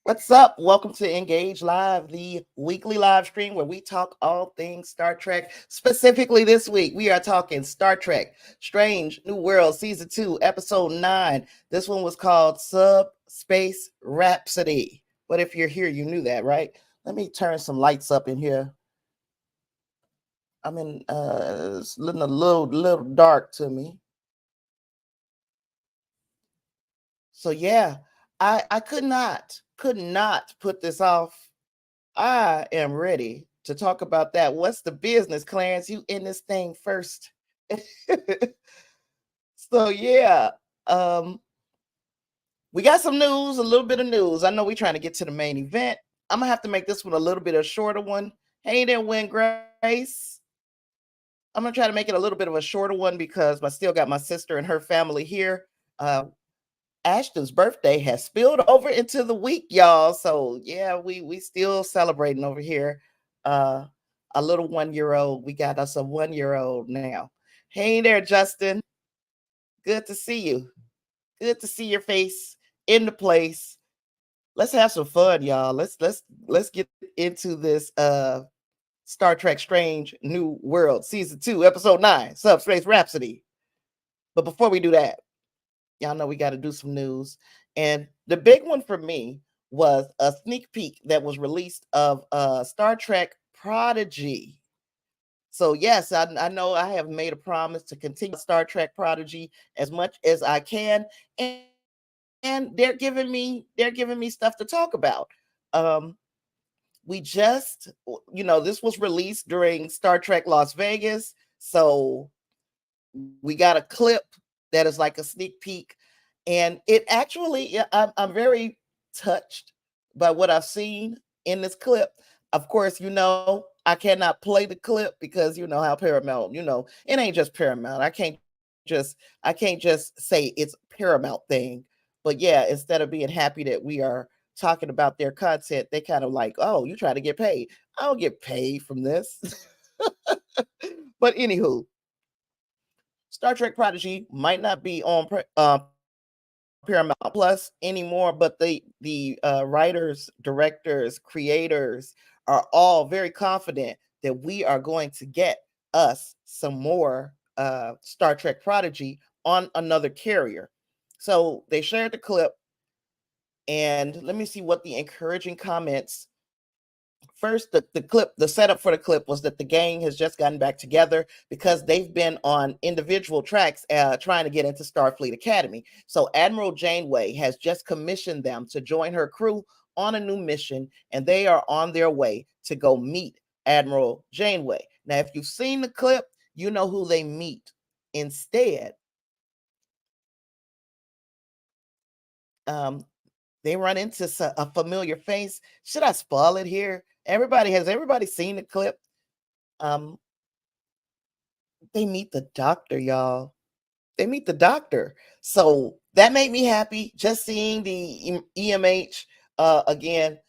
What's up? Welcome to Engage Live, the weekly live stream where we talk all things Star Trek. Specifically this week, we are talking Star Trek Strange New World Season 2, Episode 9. This one was called Subspace Rhapsody. But if you're here, you knew that, right? Let me turn some lights up in here. I'm in it's looking a little dark to me. So yeah, I could not put this off. I am ready to talk about that. What's the business, Clarence? You in this thing first. So yeah, um, we got some news, a little bit of news. I know we're trying to get to the main event. I'm gonna have to make this one a little bit of a shorter one. Hey there, Win Grace. I'm gonna try to make it a little bit of a shorter one because I still got my sister and her family here. Ashton's birthday has spilled over into the week, y'all. So yeah, we still celebrating over here. Uh a little 1 year old. We got us a 1 year old now. Hey there, Justin. Good to see you. Good to see your face in the place. Let's have some fun, y'all. Let's get into this Star Trek Strange New World Season 2, Episode 9, Subspace Rhapsody. But before we do that, y'all know we got to do some news. And the big one for me was a sneak peek that was released of Star Trek Prodigy. So yes, I know I have made a promise to continue Star Trek Prodigy as much as I can, and they're giving me stuff to talk about. Um, we just, this was released during Star Trek Las Vegas, so we got a clip that is like a sneak peek, and it actually, I'm very touched by what I've seen in this clip. Of course, I cannot play the clip because you know how Paramount, it ain't just Paramount. I can't just say it's Paramount thing. But yeah, instead of being happy that we are talking about their content, they kind of like, oh, you try to get paid. I don't get paid from this. But anywho, Star Trek Prodigy might not be on Paramount Plus anymore, but the writers, directors, creators are all very confident that we are going to get us some more Star Trek Prodigy on another carrier. So they shared the clip, and let me see what the encouraging comments. First, the setup for the clip was that the gang has just gotten back together because they've been on individual tracks trying to get into Starfleet Academy. So Admiral Janeway has just commissioned them to join her crew on a new mission, and they are on their way to go meet Admiral Janeway. Now, if you've seen the clip, you know who they meet. Instead, um, they run into a familiar face. Should I spoil it here? Everybody seen the clip? Um, they meet the doctor, y'all. They meet the doctor. So that made me happy. Just seeing the EMH again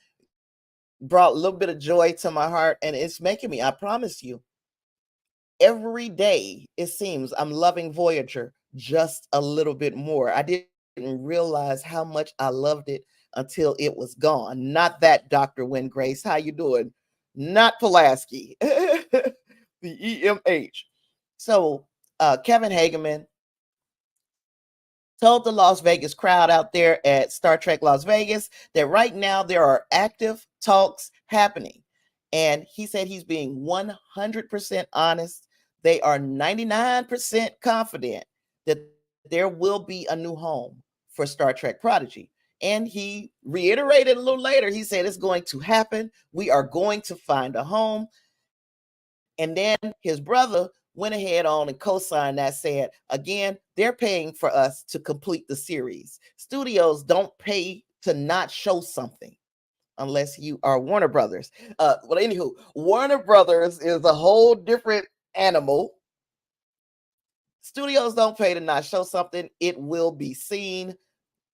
brought a little bit of joy to my heart, and it's making me, I promise you, every day it seems I'm loving Voyager just a little bit more. I didn't realize how much I loved it until it was gone. Not that Dr. Win Grace. How you doing? Not Pulaski. The EMH. So Kevin Hageman told the Las Vegas crowd out there at Star Trek Las Vegas that right now there are active talks happening. And he said he's being 100% honest. They are 99% confident that there will be a new home for Star Trek Prodigy. And he reiterated a little later, he said it's going to happen. We are going to find a home. And then his brother went ahead on and co-signed that, said, again, they're paying for us to complete the series. Studios don't pay to not show something unless you are Warner Brothers. Well, anywho, Warner Brothers is a whole different animal. Studios don't pay to not show something. It will be seen.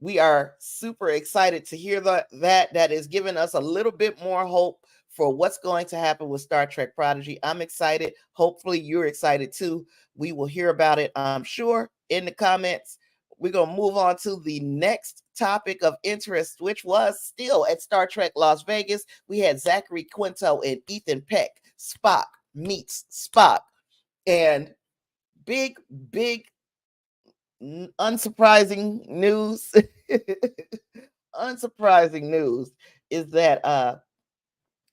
We are super excited to hear that is giving us a little bit more hope for what's going to happen with Star Trek Prodigy. I'm excited. Hopefully you're excited too. We will hear about it, I'm sure, in the comments. we're going to move on to the next topic of interest, which was still at Star Trek Las Vegas. We had Zachary Quinto and Ethan Peck. Spock meets Spock. And big, unsurprising news. Unsurprising news is that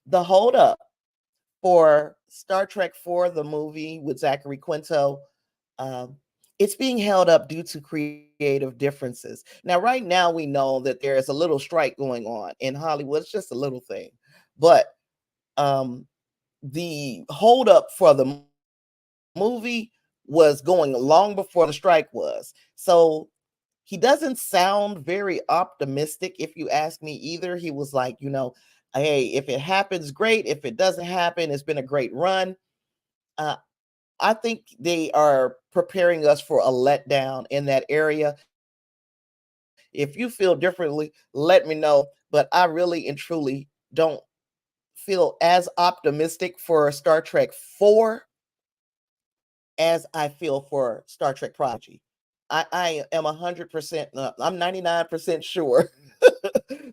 the holdup for Star Trek 4, the movie with Zachary Quinto, it's being held up due to creative differences. Now, right now, we know that there is a little strike going on in Hollywood. It's just a little thing. But the holdup for the movie was going long before the strike was. So he doesn't sound very optimistic, if you ask me, either. He was like, hey, if it happens, great. If it doesn't happen, it's been a great run. I think they are preparing us for a letdown in that area. If you feel differently, let me know. But I really and truly don't feel as optimistic for Star Trek 4 as I feel for Star Trek Prodigy. I am 100%, I'm 99% sure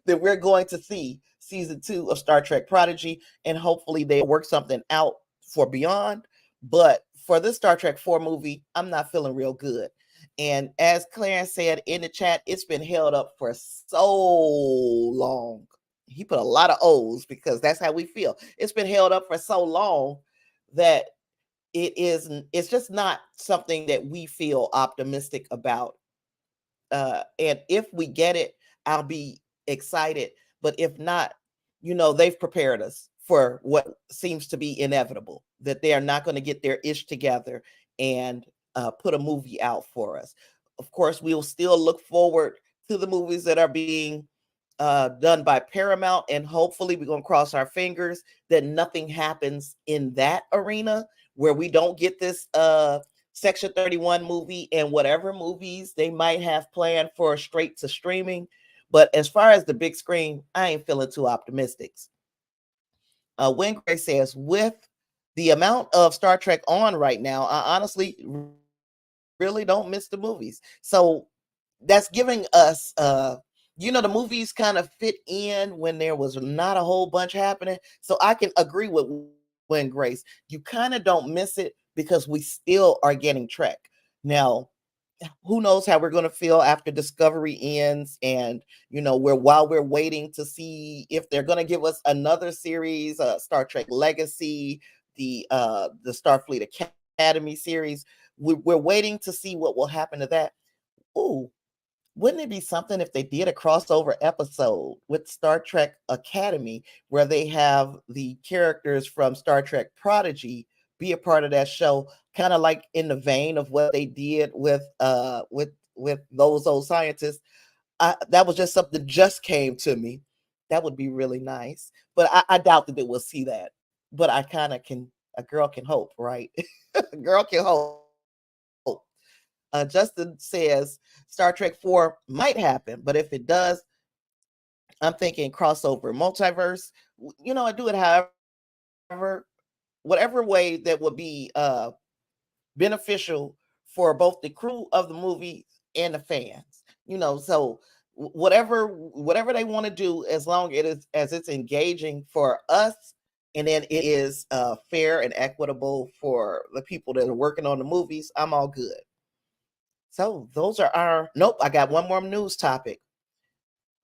that we're going to see season 2 of Star Trek Prodigy, and hopefully they work something out for Beyond. But for this Star Trek 4 movie, I'm not feeling real good. And as Clarence said in the chat, it's been held up for so long. He put a lot of O's because that's how we feel. It's been held up for so long that it's just not something that we feel optimistic about. And if we get it, I'll be excited. But if not, they've prepared us for what seems to be inevitable, that they are not going to get their ish together and put a movie out for us. Of course, we'll still look forward to the movies that are being done by Paramount, and hopefully we're going to cross our fingers that nothing happens in that arena where we don't get this Section 31 movie and whatever movies they might have planned for straight to streaming. But as far as the big screen, I ain't feeling too optimistic. Wayne Gray says, with the amount of Star Trek on right now, I honestly really don't miss the movies. So that's giving us, the movies kind of fit in when there was not a whole bunch happening. So I can agree with Wayne Grace. You kind of don't miss it because we still are getting Trek. Now, who knows how we're going to feel after Discovery ends, and while we're waiting to see if they're going to give us another series, Star Trek Legacy, the Starfleet Academy series. We're waiting to see what will happen to that. Ooh, wouldn't it be something if they did a crossover episode with Star Trek Academy where they have the characters from Star Trek Prodigy be a part of that show, kind of like in the vein of what they did with those old scientists? That was just something that just came to me. That would be really nice, but I doubt that we'll see that. But I kind of can. A girl can hope, right? A girl can hope. Justin says Star Trek 4 might happen, but if it does, I'm thinking crossover, multiverse. I do it however, whatever way that would be beneficial for both the crew of the movie and the fans. So whatever they want to do, as long as it's engaging for us, and then it is fair and equitable for the people that are working on the movies, I'm all good. So those are I got one more news topic.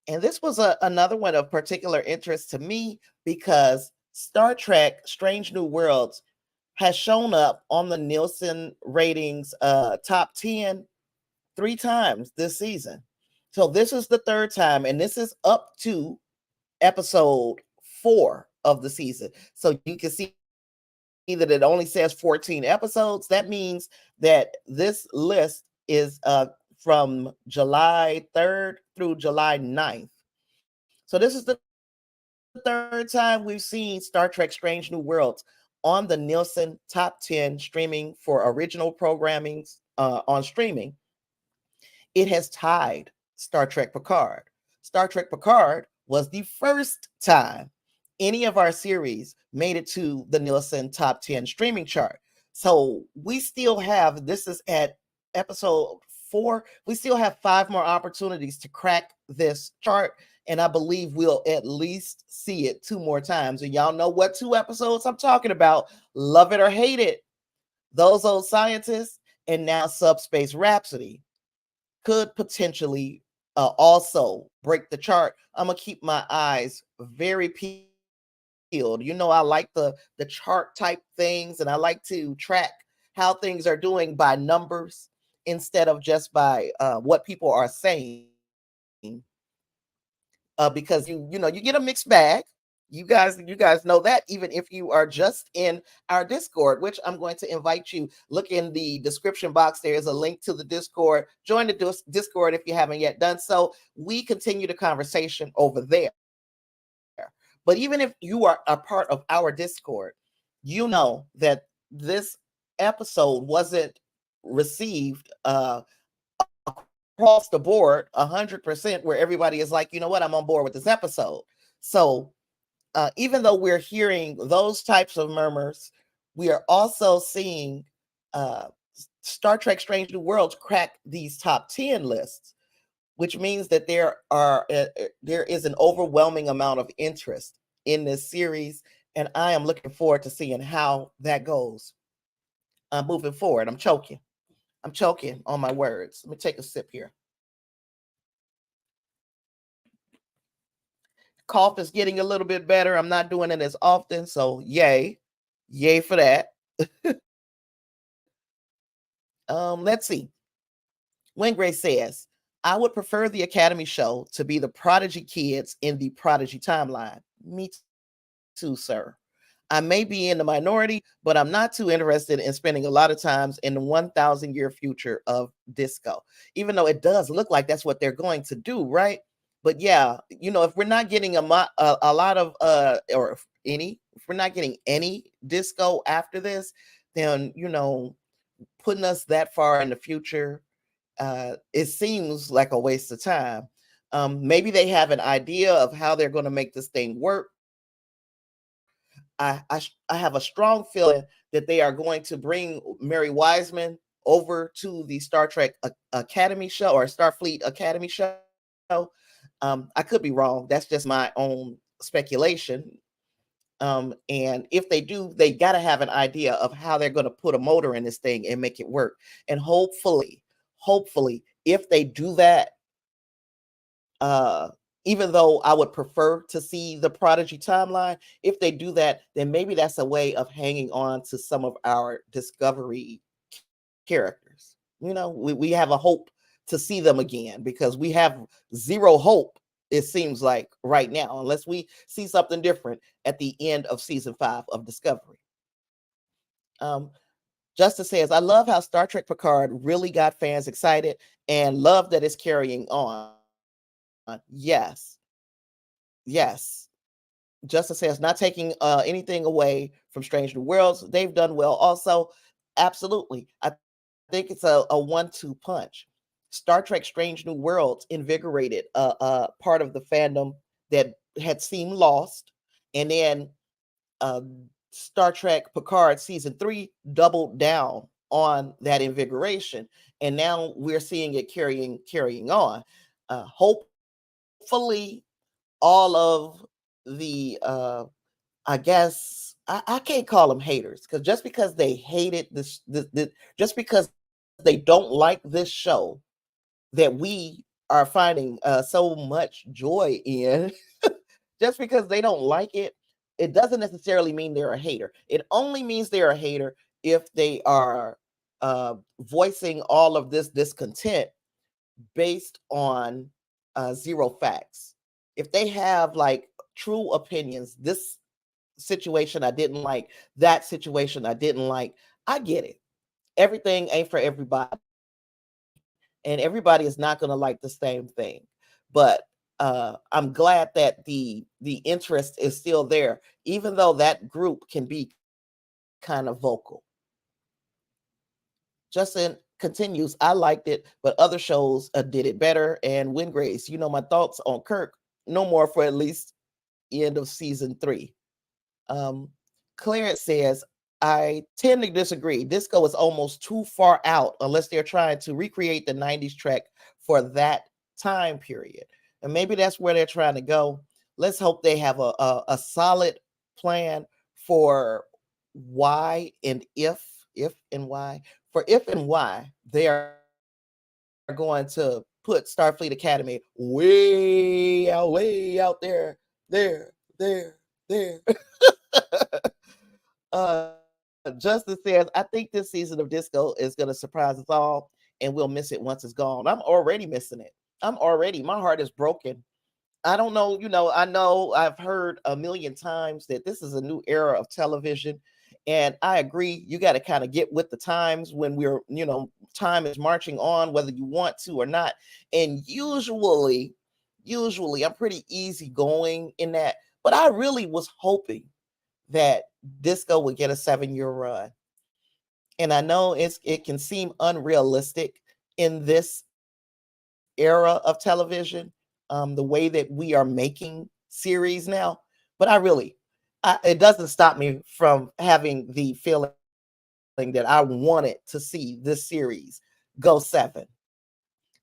And this was another one of particular interest to me because Star Trek Strange New Worlds has shown up on the Nielsen ratings top 10 3 times this season. So this is the third time, and this is up to episode 4 of the season. So you can see that it only says 14 episodes. That means that this list is from July 3rd through July 9th. So this is the third time we've seen Star Trek Strange New Worlds on the Nielsen top 10 streaming for original programming on streaming. It has tied Star Trek Picard. Star Trek Picard was the first time any of our series made it to the Nielsen top 10 streaming chart. So we still have, this is at episode 4. We still have 5 more opportunities to crack this chart, and I believe we'll at least see it 2 more times. And y'all know what 2 episodes I'm talking about. Love It or Hate It. Those Old Scientists, and now Subspace Rhapsody could potentially also break the chart. I'm gonna keep my eyes very peeled. You know, I like the chart type things, and I like to track how things are doing by numbers instead of just by what people are saying. Because you know, you get a mixed bag. You guys know that, even if you are just in our Discord, which I'm going to invite you. Look in the description box. There is a link to the Discord. Join the Discord if you haven't yet done so. We continue the conversation over there. But even if you are a part of our Discord, you know that this episode wasn't received across the board 100%, where everybody is like, you know what, I'm on board with this episode. So even though we're hearing those types of murmurs, we are also seeing Star Trek Strange New Worlds crack these top 10 lists, which means that there is an overwhelming amount of interest in this series, and I am looking forward to seeing how that goes moving forward. I'm choking on my words. Let me take a sip here. Cough is getting a little bit better. I'm not doing it as often, so yay for that. Let's see. Wingray says, I would prefer the Academy show to be the Prodigy kids in the Prodigy timeline. Me too, sir. I may be in the minority, but I'm not too interested in spending a lot of times in the 1,000-year future of disco, even though it does look like that's what they're going to do, right? But yeah, you know, if we're not getting a lot of or if we're not getting any disco after this, then, you know, putting us that far in the future, it seems like a waste of time. Maybe they have an idea of how they're going to make this thing work. I have a strong feeling that they are going to bring Mary Wiseman over to the Star Trek Academy show, or Starfleet Academy show. I could be wrong. That's just my own speculation. And if they do, they got to have an idea of how they're going to put a motor in this thing and make it work. And hopefully, if they do that, even though I would prefer to see the Prodigy timeline, if they do that, then maybe that's a way of hanging on to some of our Discovery characters. You know, we have a hope to see them again, because we have zero hope, it seems like, right now, unless we see something different at the end of season 5 of Discovery. Justice says, I love how Star Trek Picard really got fans excited, and love that it's carrying on. Yes. Justice says, not taking anything away from Strange New Worlds. They've done well also. Absolutely. I think it's a 1-2 punch. Star Trek Strange New Worlds invigorated part of the fandom that had seemed lost. And then Star Trek Picard season 3 doubled down on that invigoration. And now we're seeing it carrying on. Hopefully all of the I guess I can't call them haters, because just because they hated this, just because they don't like this show that we are finding so much joy in, just because they don't like it, it doesn't necessarily mean they're a hater. It only means they're a hater if they are voicing all of this discontent based on zero facts. If they have like true opinions, this situation I didn't like, that situation I didn't like, I get it. Everything ain't for everybody, and everybody is not going to like the same thing. But I'm glad that the interest is still there, even though that group can be kind of vocal. Justin continues, I liked it, but other shows did it better. And Wingrace, you know my thoughts on Kirk. No more for at least the end of season 3. Clarence says, I tend to disagree. Disco is almost too far out unless they're trying to recreate the 90s track for that time period. And maybe that's where they're trying to go. Let's hope they have a solid plan for why and if and why. For if and why they are going to put Starfleet Academy way out there. Justin says, I think this season of Disco is going to surprise us all and we'll miss it once it's gone. I'm already missing it. My heart is broken. I don't know, I know I've heard a million times that this is a new era of television. And I agree, you got to kind of get with the times when time is marching on, whether you want to or not. And usually I'm pretty easygoing in that. But I really was hoping that Disco would get a 7-year run. And I know it can seem unrealistic in this era of television, the way that we are making series now. But it doesn't stop me from having the feeling that I wanted to see this series go 7.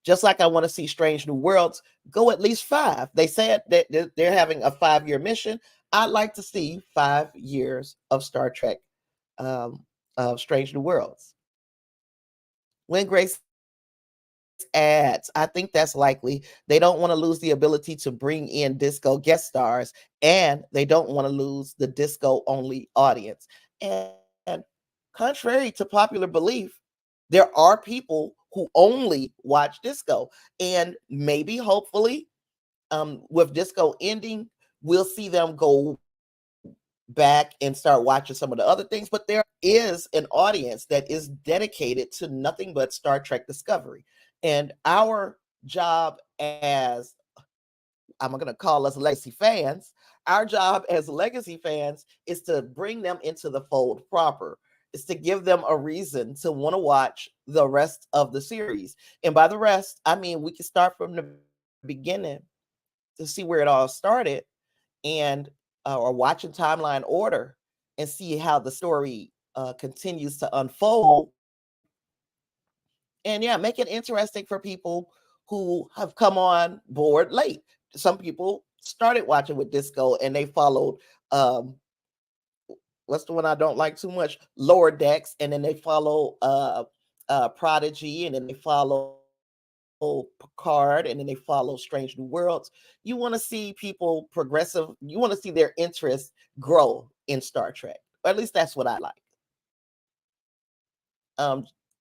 Just like I want to see Strange New Worlds go at least 5. They said that they're having a 5-year mission. I'd like to see 5 years of Star Trek, of Strange New Worlds. When Grace adds, I think that's likely. They don't want to lose the ability to bring in disco guest stars, and they don't want to lose the disco only audience. And contrary to popular belief, there are people who only watch disco, and maybe, hopefully, with disco ending, we'll see them go back and start watching some of the other things. But there is an audience that is dedicated to nothing but Star Trek Discovery. And our job as, I'm going to call us legacy fans, our job as legacy fans is to bring them into the fold proper. Is to give them a reason to want to watch the rest of the series. And by the rest, I mean, we can start from the beginning to see where it all started, and or watch in timeline order and see how the story continues to unfold. And yeah, make it interesting for people who have come on board late. Some people started watching with disco and they followed, um what's the one I don't like too much, Lower Decks, and then they follow Prodigy, and then they follow Picard, and then they follow Strange New Worlds. You want to see people progressive, you want to see their interest grow in Star Trek. Or at least that's what I like.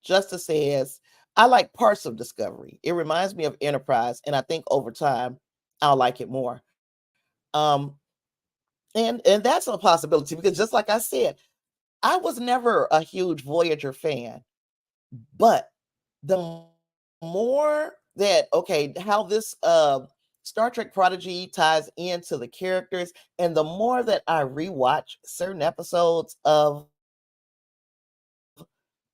Justice says, I like parts of Discovery. It reminds me of Enterprise, and I think over time I'll like it more. And that's a possibility, because just like I said, I was never a huge Voyager fan, but the more that, okay, how this Star Trek Prodigy ties into the characters, and the more that I rewatch certain episodes of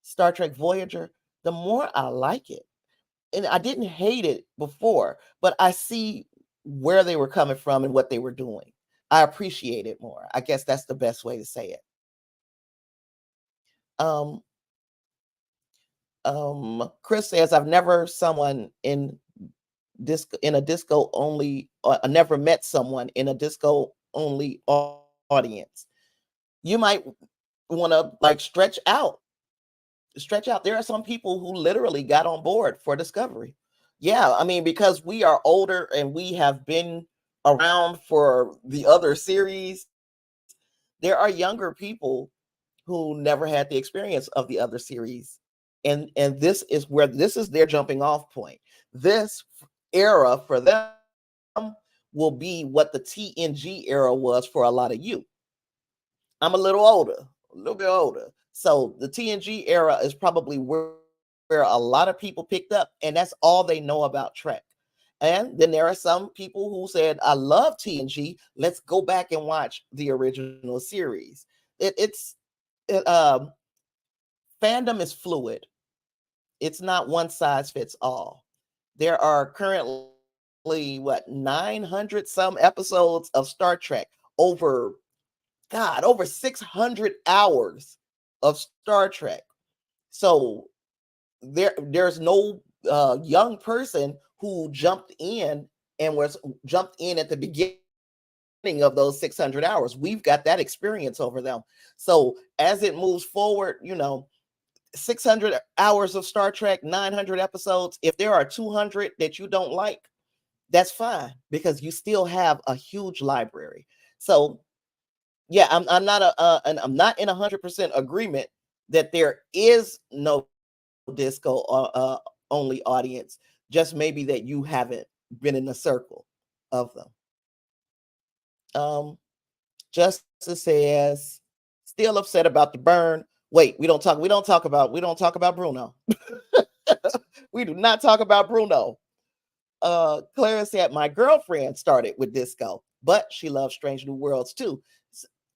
Star Trek Voyager, the more I like it. And I didn't hate it before, but I see where they were coming from and what they were doing. I appreciate it more. I guess that's the best way to say it. Um, Chris says, I've never someone in a disco only, I never met someone in a disco only audience. You might want to like stretch out. There are some people who literally got on board for Discovery. Yeah, I mean, because we are older and we have been around for the other series, there are younger people who never had the experience of the other series. And this is their jumping off point. This era for them will be what the TNG era was for a lot of you. I'm a little bit older. So the TNG era is probably where a lot of people picked up, and that's all they know about Trek. And then there are some people who said, I love TNG. Let's go back and watch the original series. It, it's it, um fandom is fluid. It's not one size fits all. There are currently, what, 900 some episodes of Star Trek, over, God, over 600 hours of Star Trek. So there's no young person who jumped in at the beginning of those 600 hours. We've got that experience over them. So as it moves forward, 600 hours of Star Trek, 900 episodes. If there are 200 that you don't like, that's fine because you still have a huge library. So yeah, I'm not and I'm not in 100% agreement that there is no disco only audience. Just maybe that you haven't been in the circle of them. Justice says still upset about the burn. Wait, we don't talk about Bruno. We do not talk about Bruno. Clara said my girlfriend started with disco, but she loves Strange New Worlds too.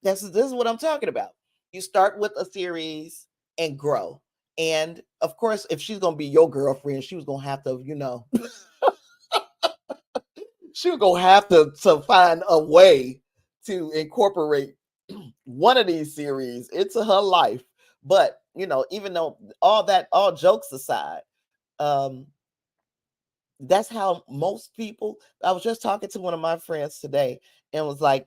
This is what I'm talking about. You start with a series and grow. And of course, if she's gonna be your girlfriend, she was gonna have to, she was gonna have to find a way to incorporate one of these series into her life. But even though all jokes aside, um, that's how most people. I was just talking to one of my friends today and was like,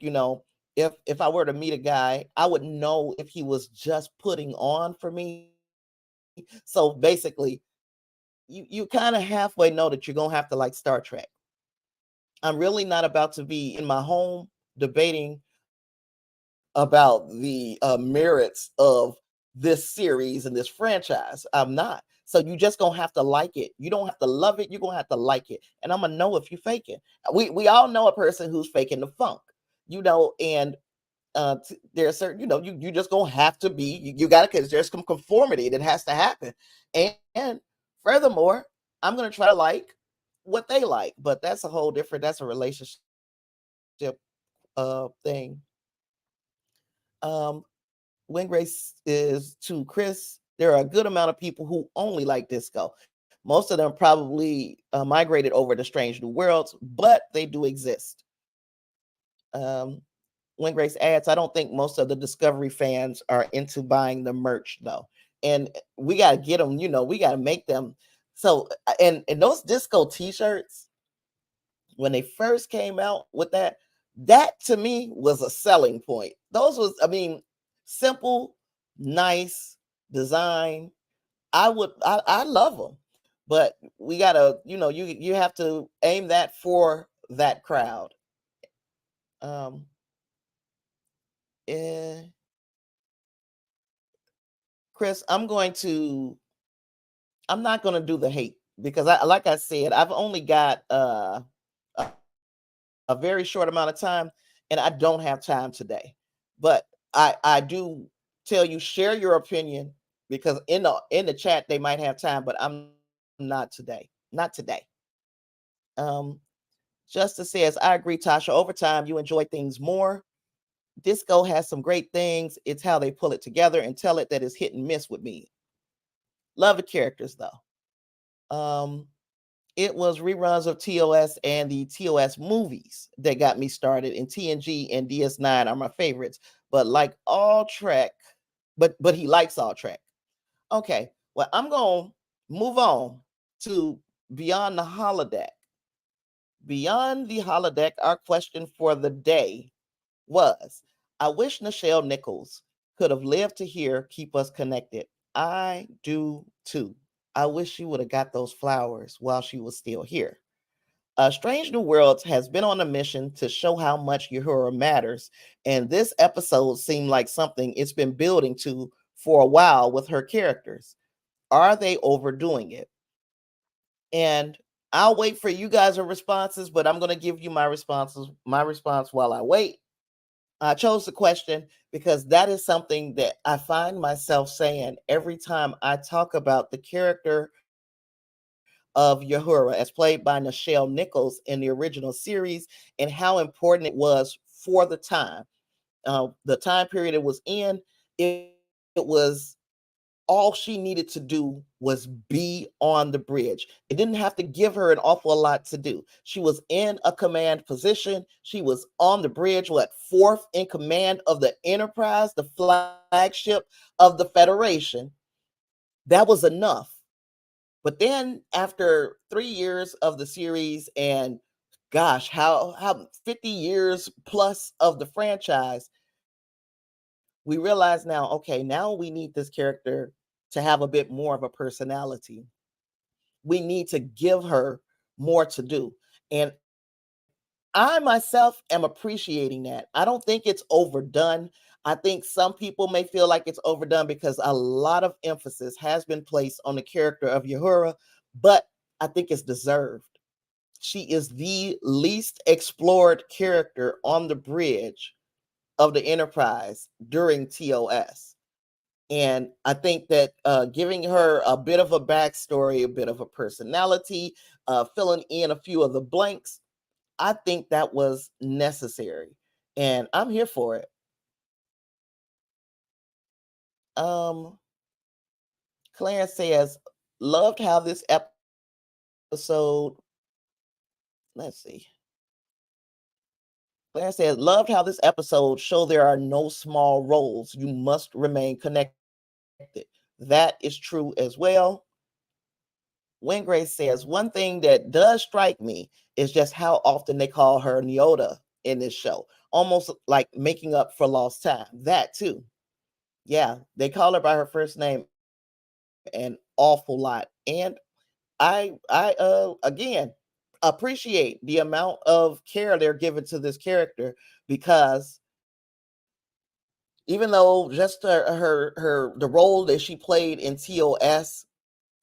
if I were to meet a guy, I would know if he was just putting on for me. So basically, you kind of halfway know that you're gonna have to like Star Trek. I'm really not about to be in my home debating about the merits of this series and this franchise. I'm not. So you just gonna have to like it. You don't have to love it. You're gonna have to like it. And I'm gonna know if you're faking. We all know a person who's faking the funk, and there's certain, you just gonna have to be. You gotta, because there's some conformity that has to happen. And furthermore, I'm gonna try to like what they like, but that's a whole different. That's a relationship thing. Um, When Grace is to Chris, there are a good amount of people who only like disco. Most of them probably migrated over to Strange New Worlds, but they do exist. Um, when Grace adds, I don't think most of the Discovery fans are into buying the merch though, and we got to get them. We got to make them. So and those disco T-shirts, when they first came out with that to me was a selling point. Those was, simple, nice design. I love them, but we gotta, you have to aim that for that crowd. Um, eh, Chris, I'm not gonna do the hate because like I said, I've only got a, a very short amount of time, and I don't have time today. But I do tell you, share your opinion, because in the chat they might have time, but I'm not today. Not today. Um, Justice says, I agree, Tasha. Over time, you enjoy things more. Disco has some great things. It's how they pull it together and tell it that it's hit and miss with me. Love the characters though. It was reruns of TOS and the TOS movies that got me started, and TNG and DS9 are my favorites. But like all Trek, but he likes all Trek. Okay, well, I'm gonna move on to Beyond the Holodeck. Beyond the Holodeck, our question for the day was, I wish Nichelle Nichols could have lived to hear Keep Us Connected. I do too. I wish she would have got those flowers while she was still here. Strange New Worlds has been on a mission to show how much Uhura matters, and this episode seemed like something it's been building to for a while with her characters. Are they overdoing it? And I'll wait for you guys' responses, but I'm going to give you my response while I wait. I chose the question because that is something that I find myself saying every time I talk about the character of Uhura as played by Nichelle Nichols in the original series, and how important it was for the time period it was in. It was all she needed to do was be on the bridge. It didn't have to give her an awful lot to do. She was in a command position. She was on the bridge, fourth in command of the Enterprise, the flagship of the Federation. That was enough. But then after 3 years of the series and gosh, how 50 years plus of the franchise, we realize now, okay, now we need this character to have a bit more of a personality. We need to give her more to do. And I myself am appreciating that. I don't think it's overdone. I think some people may feel like it's overdone because a lot of emphasis has been placed on the character of Uhura, but I think it's deserved. She is the least explored character on the bridge of the Enterprise during TOS. And I think that giving her a bit of a backstory, a bit of a personality, filling in a few of the blanks, I think that was necessary. And I'm here for it. Clarence says, loved how this episode, let's see. Clarence says, loved how this episode showed there are no small roles. You must remain connected. That is true as well. Wingrace says, one thing that does strike me is just how often they call her Neota in this show, almost like making up for lost time. That too. Yeah, they call her by her first name an awful lot. And I again appreciate the amount of care they're giving to this character, because even though just her the role that she played in TOS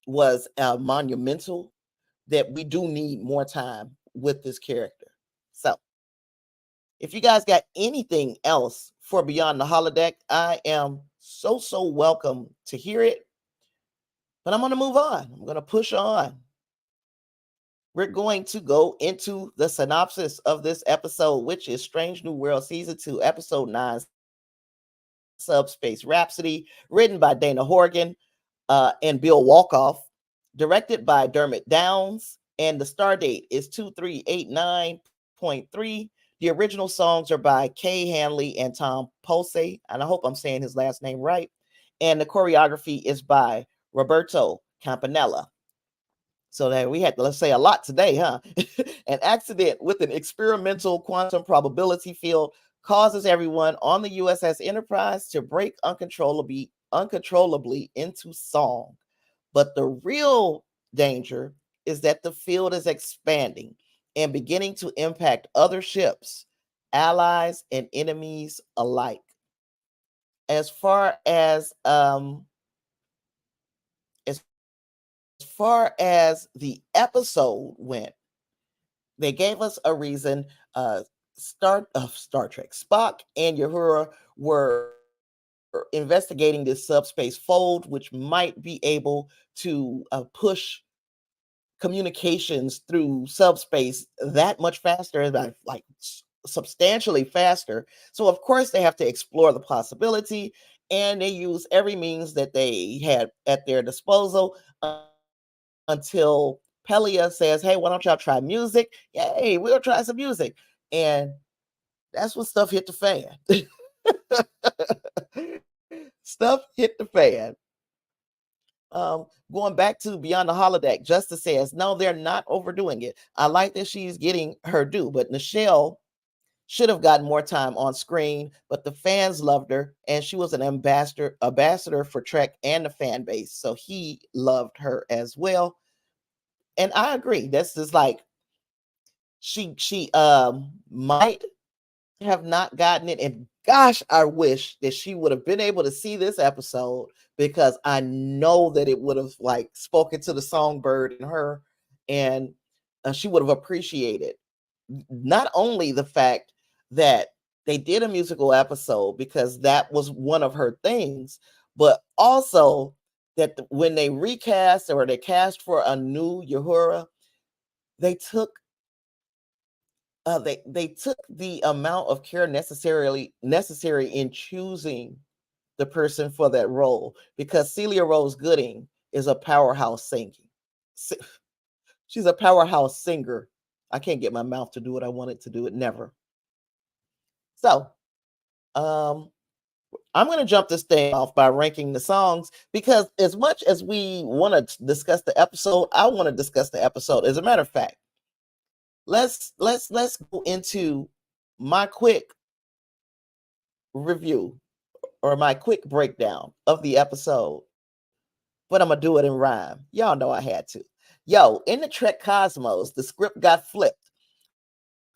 was monumental, that we do need more time with this character. So if you guys got anything else for Beyond the Holodeck, I am so welcome to hear it. But I'm going to move on. I'm going to push on. We're going to go into the synopsis of this episode, which is Strange New World Season 2, Episode 9, Subspace Rhapsody, written by Dana Horgan and Bill Wolkhoff, directed by Dermott Downs, and the star date is 2389.3. The original songs are by Kay Hanley and Tom Polce, and I hope I'm saying his last name right. And the choreography is by Roberto Campanella. So that we had to, let's say, a lot today, huh? An accident with an experimental quantum probability field causes everyone on the U.S.S. Enterprise to break uncontrollably into song. But the real danger is that the field is expanding and beginning to impact other ships, allies, and enemies alike. As far as the episode went, they gave us a reason. Star Trek Spock and Uhura were investigating this subspace fold, which might be able to push communications through subspace that much faster, like substantially faster. So of course they have to explore the possibility, and they use every means that they had at their disposal until Pelia says, hey, why don't y'all try music? Yay, we'll try some music. And that's when stuff hit the fan. Stuff hit the fan. Going back to Beyond the Holodeck, Justice says, no, they're not overdoing it. I like that she's getting her due, but Nichelle should have gotten more time on screen, but the fans loved her, and she was an ambassador for Trek and the fan base. So he loved her as well. And I agree. This is like she might have not gotten it. And gosh, I wish that she would have been able to see this episode, because I know that it would have like spoken to the songbird in her, and she would have appreciated not only the fact that they did a musical episode, because that was one of her things, but also that when they recast or they cast for a new Uhura, they took they took the amount of care necessary in choosing the person for that role, because Celia Rose Gooding is a powerhouse singing. She's a powerhouse singer. I can't get my mouth to do what I want it to do. It never. So, I'm going to jump this thing off by ranking the songs, because as much as we want to discuss the episode, I want to discuss the episode. As a matter of fact, let's go into my quick review or my quick breakdown of the episode, but I'm going to do it in rhyme. Y'all know I had to. Yo, in the Trek Cosmos, the script got flipped.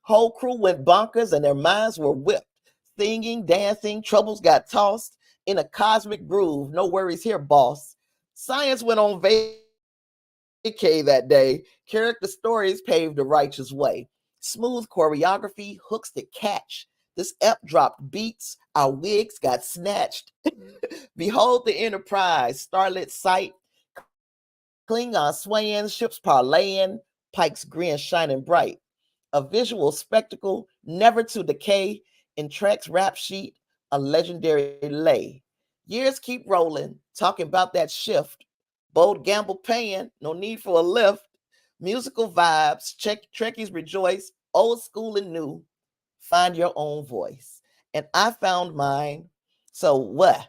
Whole crew went bonkers and their minds were whipped. Singing, dancing, troubles got tossed in a cosmic groove. No worries here, boss. Science went on vacay that day. Character stories paved the righteous way. Smooth choreography, hooks that catch. This ep dropped beats. Our wigs got snatched. Behold the Enterprise, starlit sight. Klingon swaying, ships parlaying, Pike's grin shining bright. A visual spectacle, never to decay. In Trek's rap sheet, a legendary lay. Years keep rolling, talking about that shift. Bold gamble paying, no need for a lift. Musical vibes, Trekkies rejoice, old school and new. Find your own voice. And I found mine. So what?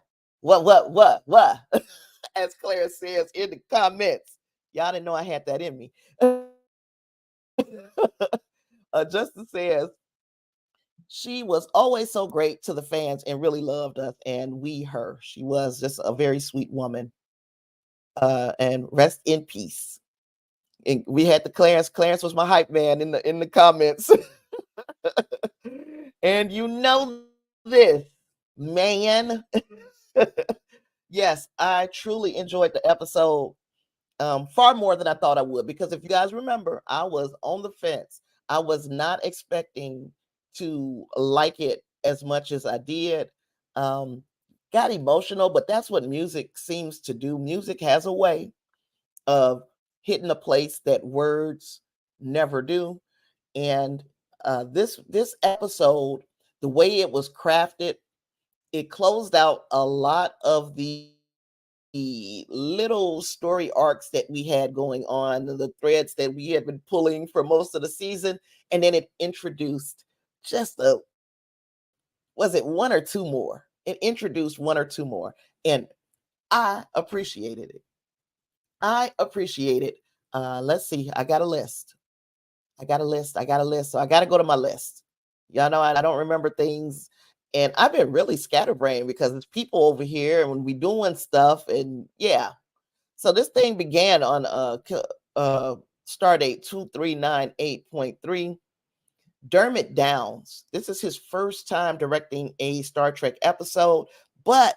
As Claire says in the comments. Y'all didn't know I had that in me. Justin says, she was always so great to the fans and really loved us, and we her. She was just a very sweet woman. And rest in peace. And we had the Clarence. Clarence was my hype man in the comments. And you know this, man. Yes, I truly enjoyed the episode far more than I thought I would, because if you guys remember, I was on the fence. I was not expecting to like it as much as I did. Got emotional, but that's what music seems to do. Music has a way of hitting a place that words never do. And this episode, the way it was crafted, it closed out a lot of the little story arcs that we had going on, the threads that we had been pulling for most of the season, and then it introduced just one or two more? It introduced one or two more, and I appreciated it. Let's see. I got a list. So I got to go to my list. Y'all know I don't remember things. And I've been really scatterbrained because there's people over here and when we doing stuff. And yeah. So this thing began on Stardate 2398.3. Dermott Downs. This is his first time directing a Star Trek episode, but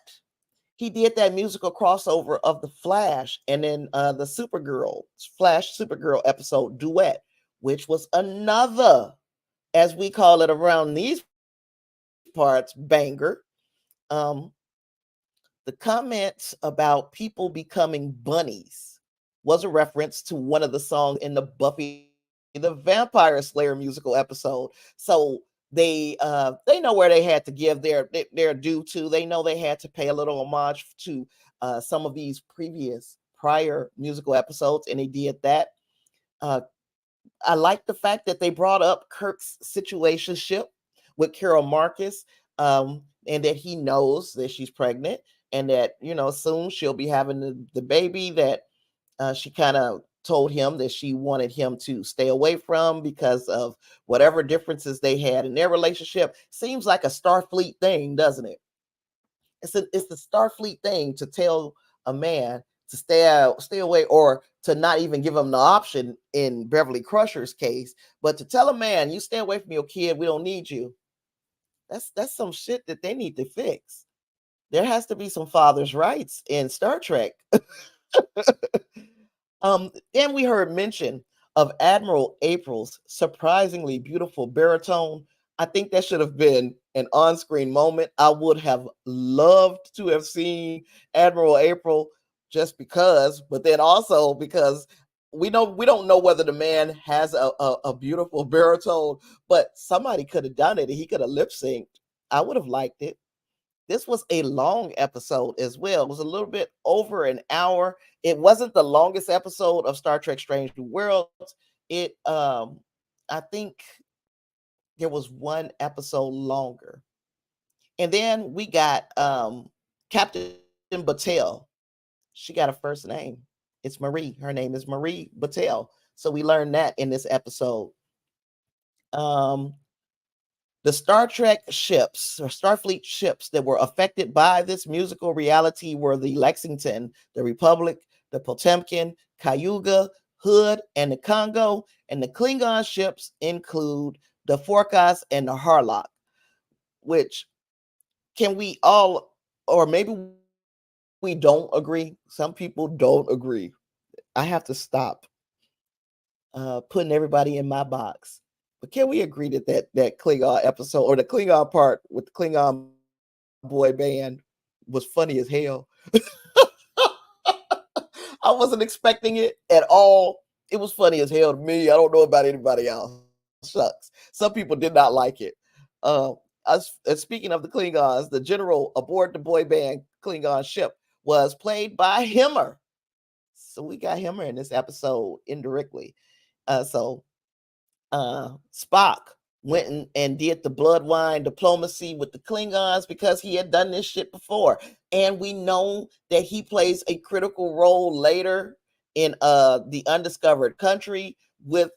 he did that musical crossover of the Flash and then the Flash Supergirl episode Duet, which was another, as we call it around these parts, banger. The comments about people becoming bunnies was a reference to one of the songs in the Buffy the Vampire Slayer musical episode. So they know where they had to give their due to. They know they had to pay a little homage to some of these prior musical episodes, and they did that. I like the fact that they brought up Kirk's situationship with Carol Marcus, and that he knows that she's pregnant, and that soon she'll be having the baby that she kind of told him that she wanted him to stay away from because of whatever differences they had in their relationship. Seems like a Starfleet thing, doesn't it? It's the Starfleet thing to tell a man to stay away, or to not even give him the option in Beverly Crusher's case, but to tell a man, you stay away from your kid, we don't need you. That's some shit that they need to fix. There has to be some father's rights in Star Trek. Then we heard mention of Admiral April's surprisingly beautiful baritone. I think that should have been an on-screen moment. I would have loved to have seen Admiral April just because, but then also because we don't know whether the man has a beautiful baritone, but somebody could have done it and he could have lip synced. I would have liked it. This was a long episode as well. It was a little bit over an hour. It wasn't the longest episode of Star Trek Strange New Worlds. It I think there was one episode longer. And then we got Captain Battelle. She got a first name. It's Marie. Her name is Marie Battelle. So we learned that in this episode. The Star Trek ships or Starfleet ships that were affected by this musical reality were the Lexington, the Republic, the Potemkin, Cayuga, Hood, and the Congo. And the Klingon ships include the Forecast and the Harlock, which can we all, or maybe we don't agree. Some people don't agree. I have to stop putting everybody in my box. But can we agree that Klingon episode or the Klingon part with the Klingon boy band was funny as hell? I wasn't expecting it at all. It was funny as hell to me. I don't know about anybody else. Shucks. Some people did not like it. Speaking of the Klingons, the general aboard the boy band Klingon ship was played by Himmer. So we got Himmer in this episode indirectly. Spock went and did the blood wine diplomacy with the Klingons because he had done this shit before. And we know that he plays a critical role later in the Undiscovered Country with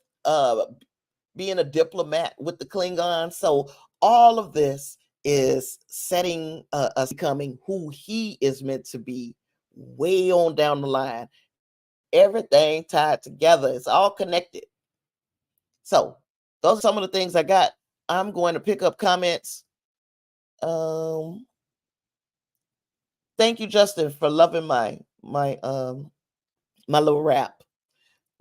being a diplomat with the Klingons. So all of this is setting us becoming who he is meant to be way on down the line. Everything tied together. It's all connected. So those are some of the things I got. I'm going to pick up comments. Thank you, Justin, for loving my little rap.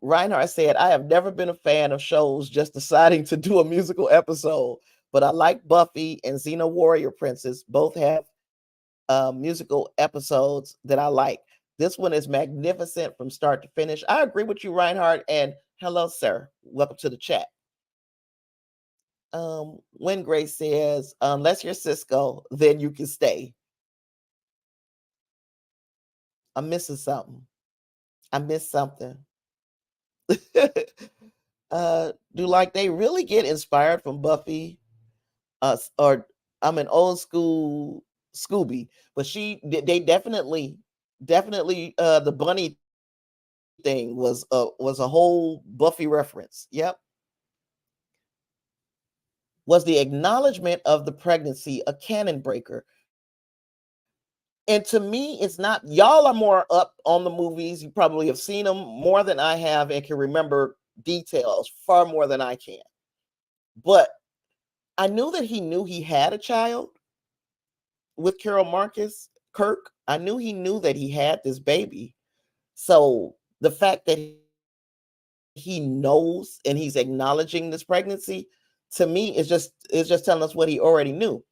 Reinhardt said, I have never been a fan of shows just deciding to do a musical episode, but I like Buffy and Xena Warrior Princess. Both have musical episodes that I like. This one is magnificent from start to finish. I agree with you, Reinhardt, and hello, sir. Welcome to the chat. When Grace says, unless you're Cisco, then you can stay. I'm missing something. I missed something. Do like they really get inspired from Buffy? Or I'm an old school Scooby, but they definitely the bunny thing was a whole Buffy reference. Yep. Was the acknowledgement of the pregnancy a canon breaker? And to me, it's not. Y'all are more up on the movies. You probably have seen them more than I have and can remember details far more than I can. But I knew that he knew he had a child with Carol Marcus, Kirk. I knew he knew that he had this baby. So the fact that he knows and he's acknowledging this pregnancy, to me, is just telling us what he already knew.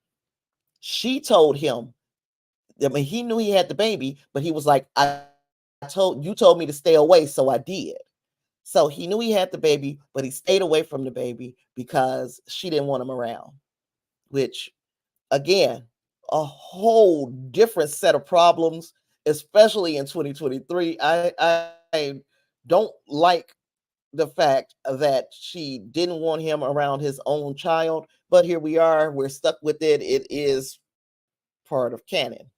She told him, I mean, he knew he had the baby, but he was like, you told me to stay away, so I did. So he knew he had the baby, but he stayed away from the baby because she didn't want him around, which, again, a whole different set of problems, especially in 2023. I don't like the fact that she didn't want him around his own child, but here we are. We're stuck with it. It is part of canon.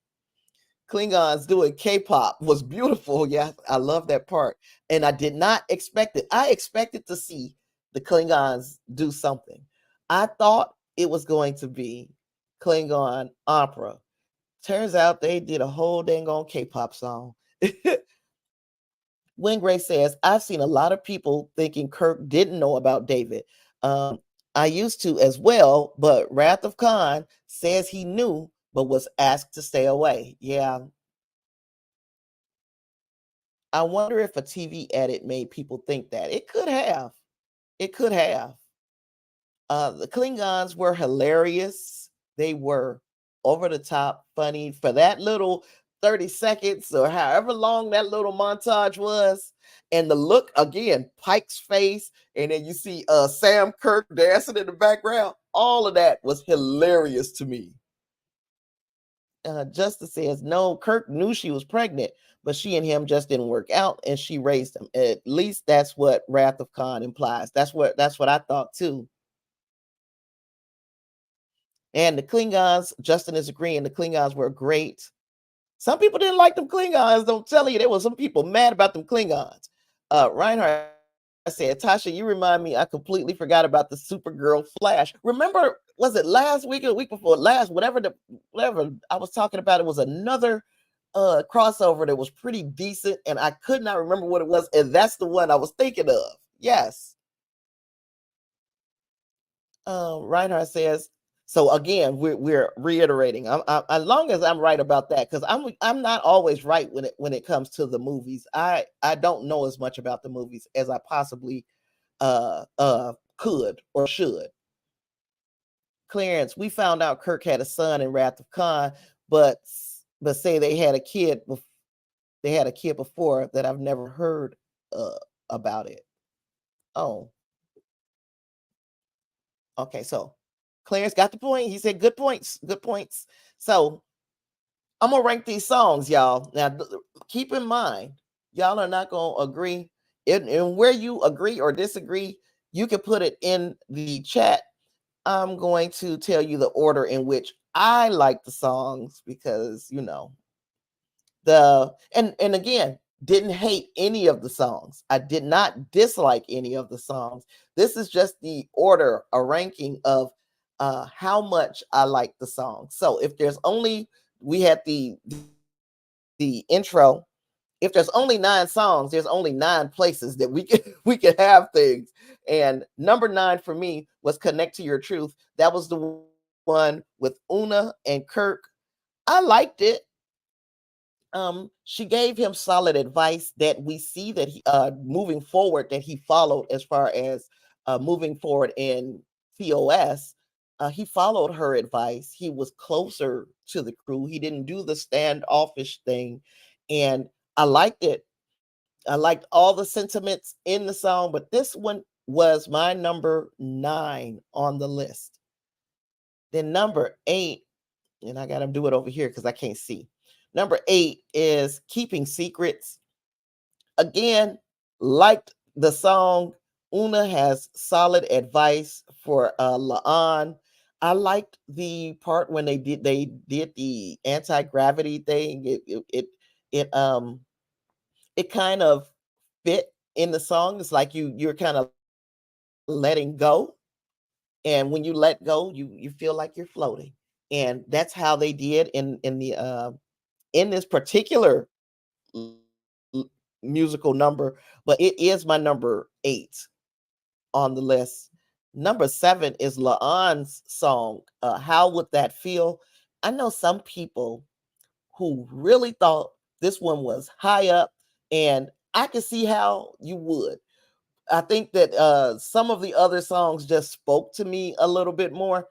Klingons doing K-pop was beautiful. Yeah, I love that part. And I did not expect it. I expected to see the Klingons do something. I thought it was going to be Klingon opera. Turns out they did a whole dang on K-pop song. When Grace says, I've seen a lot of people thinking Kirk didn't know about David. I used to as well, but Wrath of Khan says he knew, but was asked to stay away. Yeah. I wonder if a TV edit made people think that. It could have. It could have. The Klingons were hilarious. They were over the top funny for that little 30 seconds or however long that little montage was. And the look, again, Pike's face, and then you see Sam Kirk dancing in the background. All of that was hilarious to me. Justice says, no, Kirk knew she was pregnant, but she and him just didn't work out, and she raised him. At least that's what Wrath of Khan implies. That's what I thought too. And the Klingons, Justin is agreeing, the Klingons were great. Some people didn't like them Klingons. Don't tell you, there was some people mad about them Klingons. Reinhardt said, Tasha, you remind me, I completely forgot about the Supergirl Flash. Remember, was it last week or the week before last? Whatever I was talking about, it was another crossover that was pretty decent, and I could not remember what it was, and that's the one I was thinking of. Yes. Reinhardt says, so again, we're reiterating. As long as I'm right about that, because I'm not always right when it comes to the movies. I don't know as much about the movies as I possibly could or should. Clarence, we found out Kirk had a son in Wrath of Khan, but say they had a kid. They had a kid before that I've never heard about it. Oh, okay. So Clarence got the point. He said, good points. Good points. So I'm going to rank these songs, y'all. Now, keep in mind, y'all are not going to agree. And where you agree or disagree, you can put it in the chat. I'm going to tell you the order in which I like the songs because, you know, and again, didn't hate any of the songs. I did not dislike any of the songs. This is just the order, a ranking of how much I like the song. So if there's only, we had the intro. If there's only 9 songs, there's only 9 places that we could have things. And number 9 for me was Connect to Your Truth. That was the one with Una and Kirk. I liked it. She gave him solid advice that we see that he moving forward, that he followed as far as moving forward in TOS. He followed her advice. He was closer to the crew. He didn't do the standoffish thing. And I liked it. I liked all the sentiments in the song, but this one was my number 9 on the list. Then number 8, and I got to do it over here because I can't see. Number 8 is Keeping Secrets. Again, liked the song. Una has solid advice for La'an. I liked the part when they did the anti-gravity thing. It kind of fit in the song. It's like you're kind of letting go, and when you let go, you feel like you're floating, and that's how they did in this particular musical number. But it is my number 8 on the list. Number 7 is La'an's song, How Would That Feel? I know some people who really thought this one was high up, and I can see how you would. I think that some of the other songs just spoke to me a little bit more.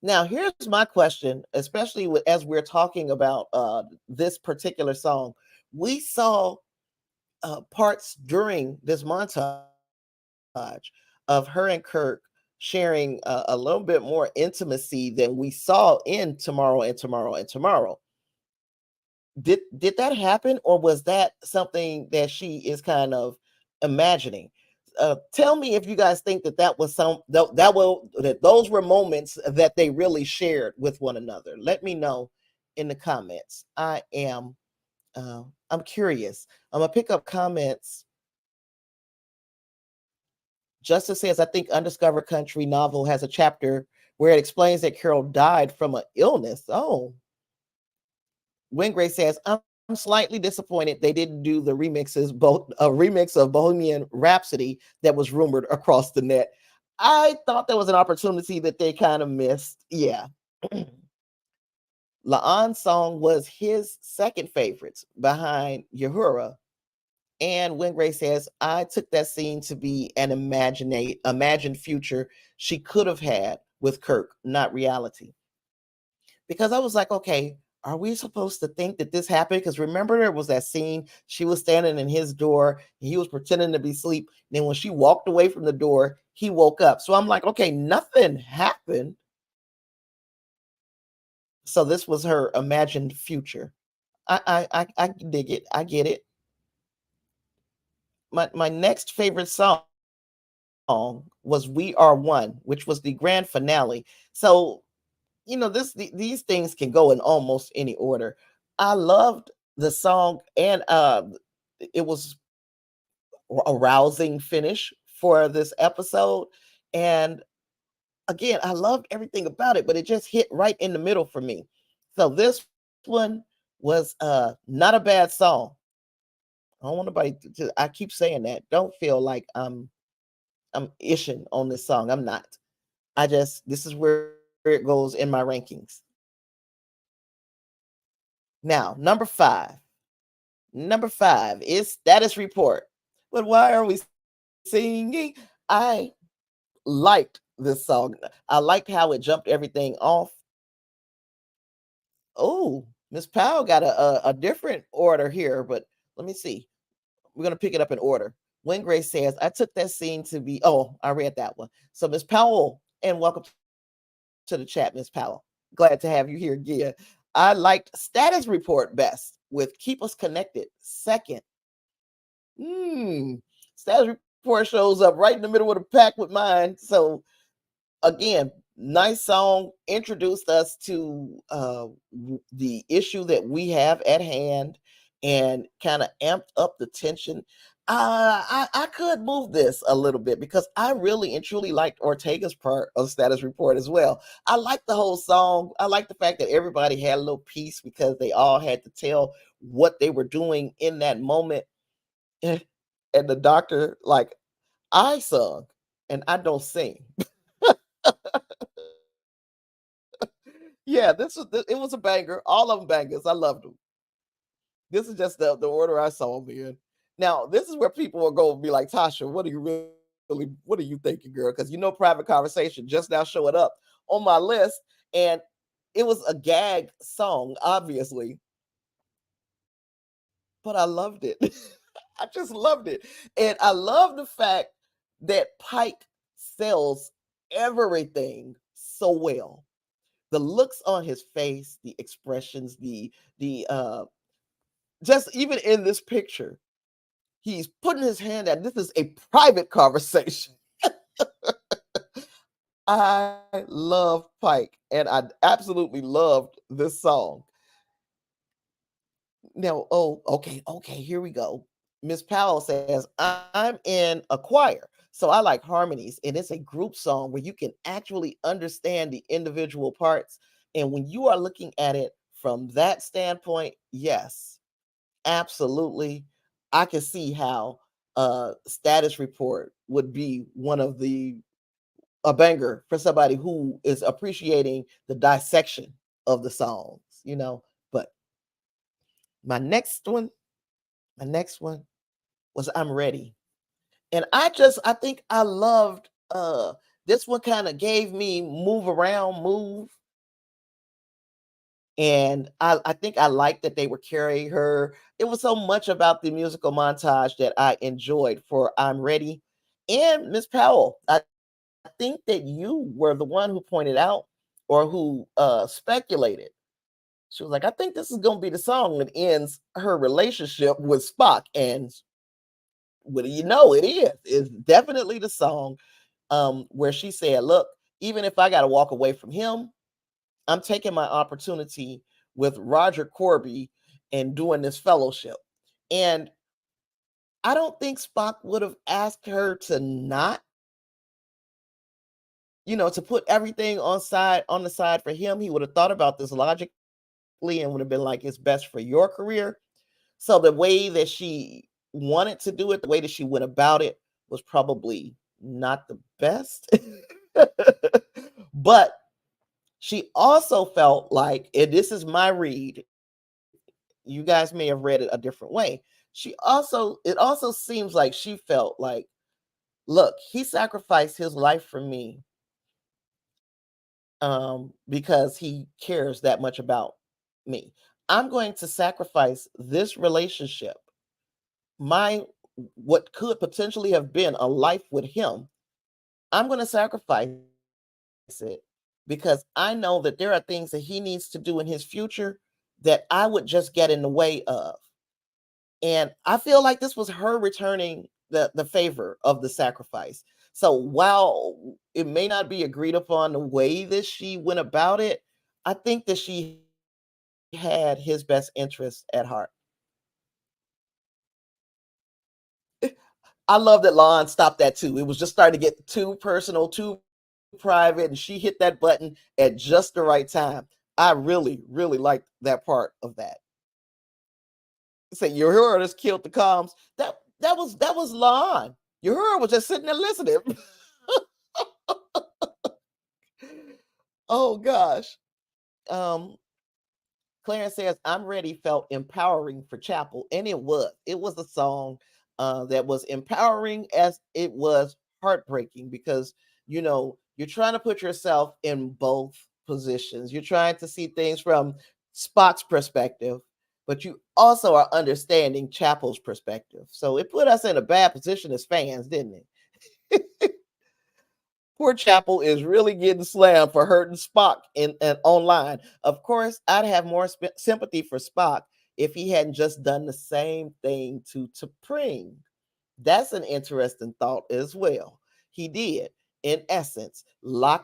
Now, here's my question, especially as we're talking about this particular song. We saw parts during this montage of her and Kirk sharing a little bit more intimacy than we saw in Tomorrow and Tomorrow and Tomorrow. Did that happen, or was that something that she is kind of imagining? Tell me if you guys think that was that those were moments that they really shared with one another. Let me know in the comments. I'm curious. I'm gonna pick up comments. Justice says, I think Undiscovered Country novel has a chapter where it explains that Carol died from an illness. Oh. Wingray says, I'm slightly disappointed they didn't do the remixes, both a remix of Bohemian Rhapsody that was rumored across the net. I thought there was an opportunity that they kind of missed. Yeah. La'an's song was his second favorite behind Uhura. And Wingray says, I took that scene to be an imagined future she could have had with Kirk, not reality. Because I was like, okay, are we supposed to think that this happened? Because remember, there was that scene, she was standing in his door, and he was pretending to be asleep. And then when she walked away from the door, he woke up. So I'm like, okay, nothing happened. So this was her imagined future. I dig it. I get it. My next favorite song was "We Are One," which was the grand finale. So these things can go in almost any order. I loved the song, and it was a rousing finish for this episode. And again, I loved everything about it, but it just hit right in the middle for me. So this one was not a bad song. I don't want nobody I keep saying that. Don't feel like I'm ishing on this song. I'm not. This is where it goes in my rankings. Now, Number five is Status Report. But why are we singing? I liked this song. I liked how it jumped everything off. Oh, Miss Powell got a different order here, but let me see. We're gonna pick it up in order. When Grace says, I took that scene to be, oh, I read that one. So Miss Powell, and welcome to the chat, Miss Powell. Glad to have you here again. I liked Status Report best with Keep Us Connected second. Hmm. Status Report shows up right in the middle of the pack with mine. So again, nice song, introduced us to the issue that we have at hand and kind of amped up the tension. I could move this a little bit because I really and truly liked Ortega's part of Status Report as well. I like the whole song. I like the fact that everybody had a little piece because they all had to tell what they were doing in that moment. And the doctor, like, I sung and I don't sing. Yeah, it was a banger. All of them bangers. I loved them. This is just the order I saw them in. Now, this is where people are going to be like, Tasha, what are you thinking, girl? Because private conversation just now showing up on my list, and it was a gag song, obviously, but I loved it. I just loved it. And I love the fact that Pike sells everything so well. The looks on his face, the expressions, the just even in this picture, he's putting his hand out. This is a private conversation. I love Pike, and I absolutely loved this song. Now, oh, okay, here we go. Miss Powell says, I'm in a choir, so I like harmonies, and it's a group song where you can actually understand the individual parts. And when you are looking at it from that standpoint, yes, absolutely. I can see how Status Report would be one of a banger for somebody who is appreciating the dissection of the songs. But my next one, my next one was I'm Ready. And I think I loved this one kind of gave me move around, move. And I think I liked that they were carrying her. It was so much about the musical montage that I enjoyed for I'm Ready. And Miss Powell, I think that you were the one who pointed out or who speculated. She was like, I think this is going to be the song that ends her relationship with Spock. And what do you know? It is. It's definitely the song where she said, look, even if I got to walk away from him, I'm taking my opportunity with Roger Corby and doing this fellowship. And I don't think Spock would have asked her to not, to put everything on the side for him. He would have thought about this logically and would have been like, it's best for your career. So the way that she wanted to do it, the way that she went about it was probably not the best. But she also felt like, and this is my read, you guys may have read it a different way. It also seems like she felt like, look, he sacrificed his life for me because he cares that much about me. I'm going to sacrifice this relationship, my what could potentially have been a life with him. I'm going to sacrifice it because because I know that there are things that he needs to do in his future that I would just get in the way of. And I feel like this was her returning the favor of the sacrifice. So while it may not be agreed upon the way that she went about it, I think that she had his best interest at heart. I love that Lon stopped that too. It was just starting to get too personal, too private, and she hit that button at just the right time. I really, really liked that part of that. Say your hero just killed the comms. That was Lon. Your hero was just sitting there listening. Oh gosh. Um, Clarence says, I'm ready felt empowering for Chapel. And it was. It was a song that was empowering as it was heartbreaking because, you're trying to put yourself in both positions. You're trying to see things from Spock's perspective, but you also are understanding Chapel's perspective. So it put us in a bad position as fans, didn't it? Poor Chapel is really getting slammed for hurting Spock in online. Of course, I'd have more sympathy for Spock if he hadn't just done the same thing to T'Pring. That's an interesting thought as well. He did, in essence,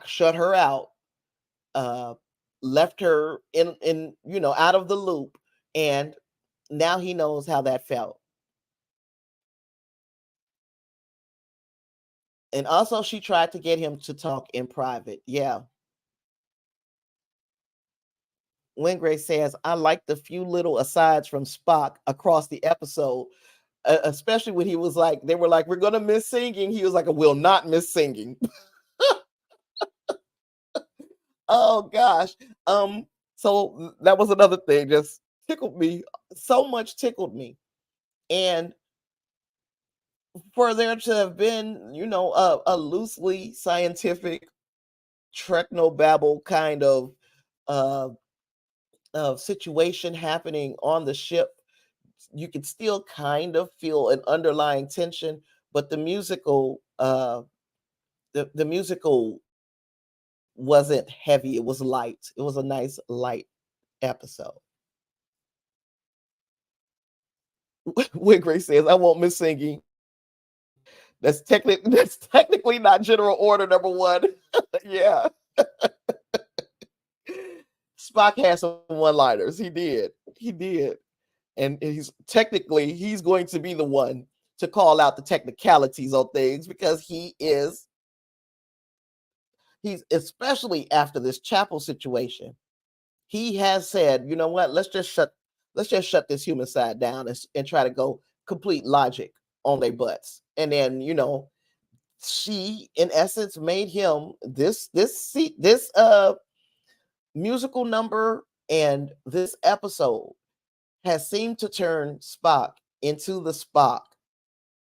shut her out, uh, left her in out of the loop, and now he knows how that felt. And also, she tried to get him to talk in private. Yeah. Wingray says, I like the few little asides from Spock across the episode, especially when he was like, they were like, we're going to miss singing. He was like, I will not miss singing. Oh, gosh. So that was another thing, just tickled me. So much tickled me. And for there to have been, a loosely scientific technobabble kind uh, of situation happening on the ship, you could still kind of feel an underlying tension, but the musical wasn't heavy. It was light. It was a nice light episode. Wigray says, I won't miss singing. That's technically not general order number one. Yeah. Spock has some one-liners. He did. He did. And he's going to be the one to call out the technicalities on things because he's especially after this Chapel situation. He has said, you know what, let's just shut this human side down and try to go complete logic on their butts. And then, she in essence made him this musical number, and this episode has seemed to turn Spock into the Spock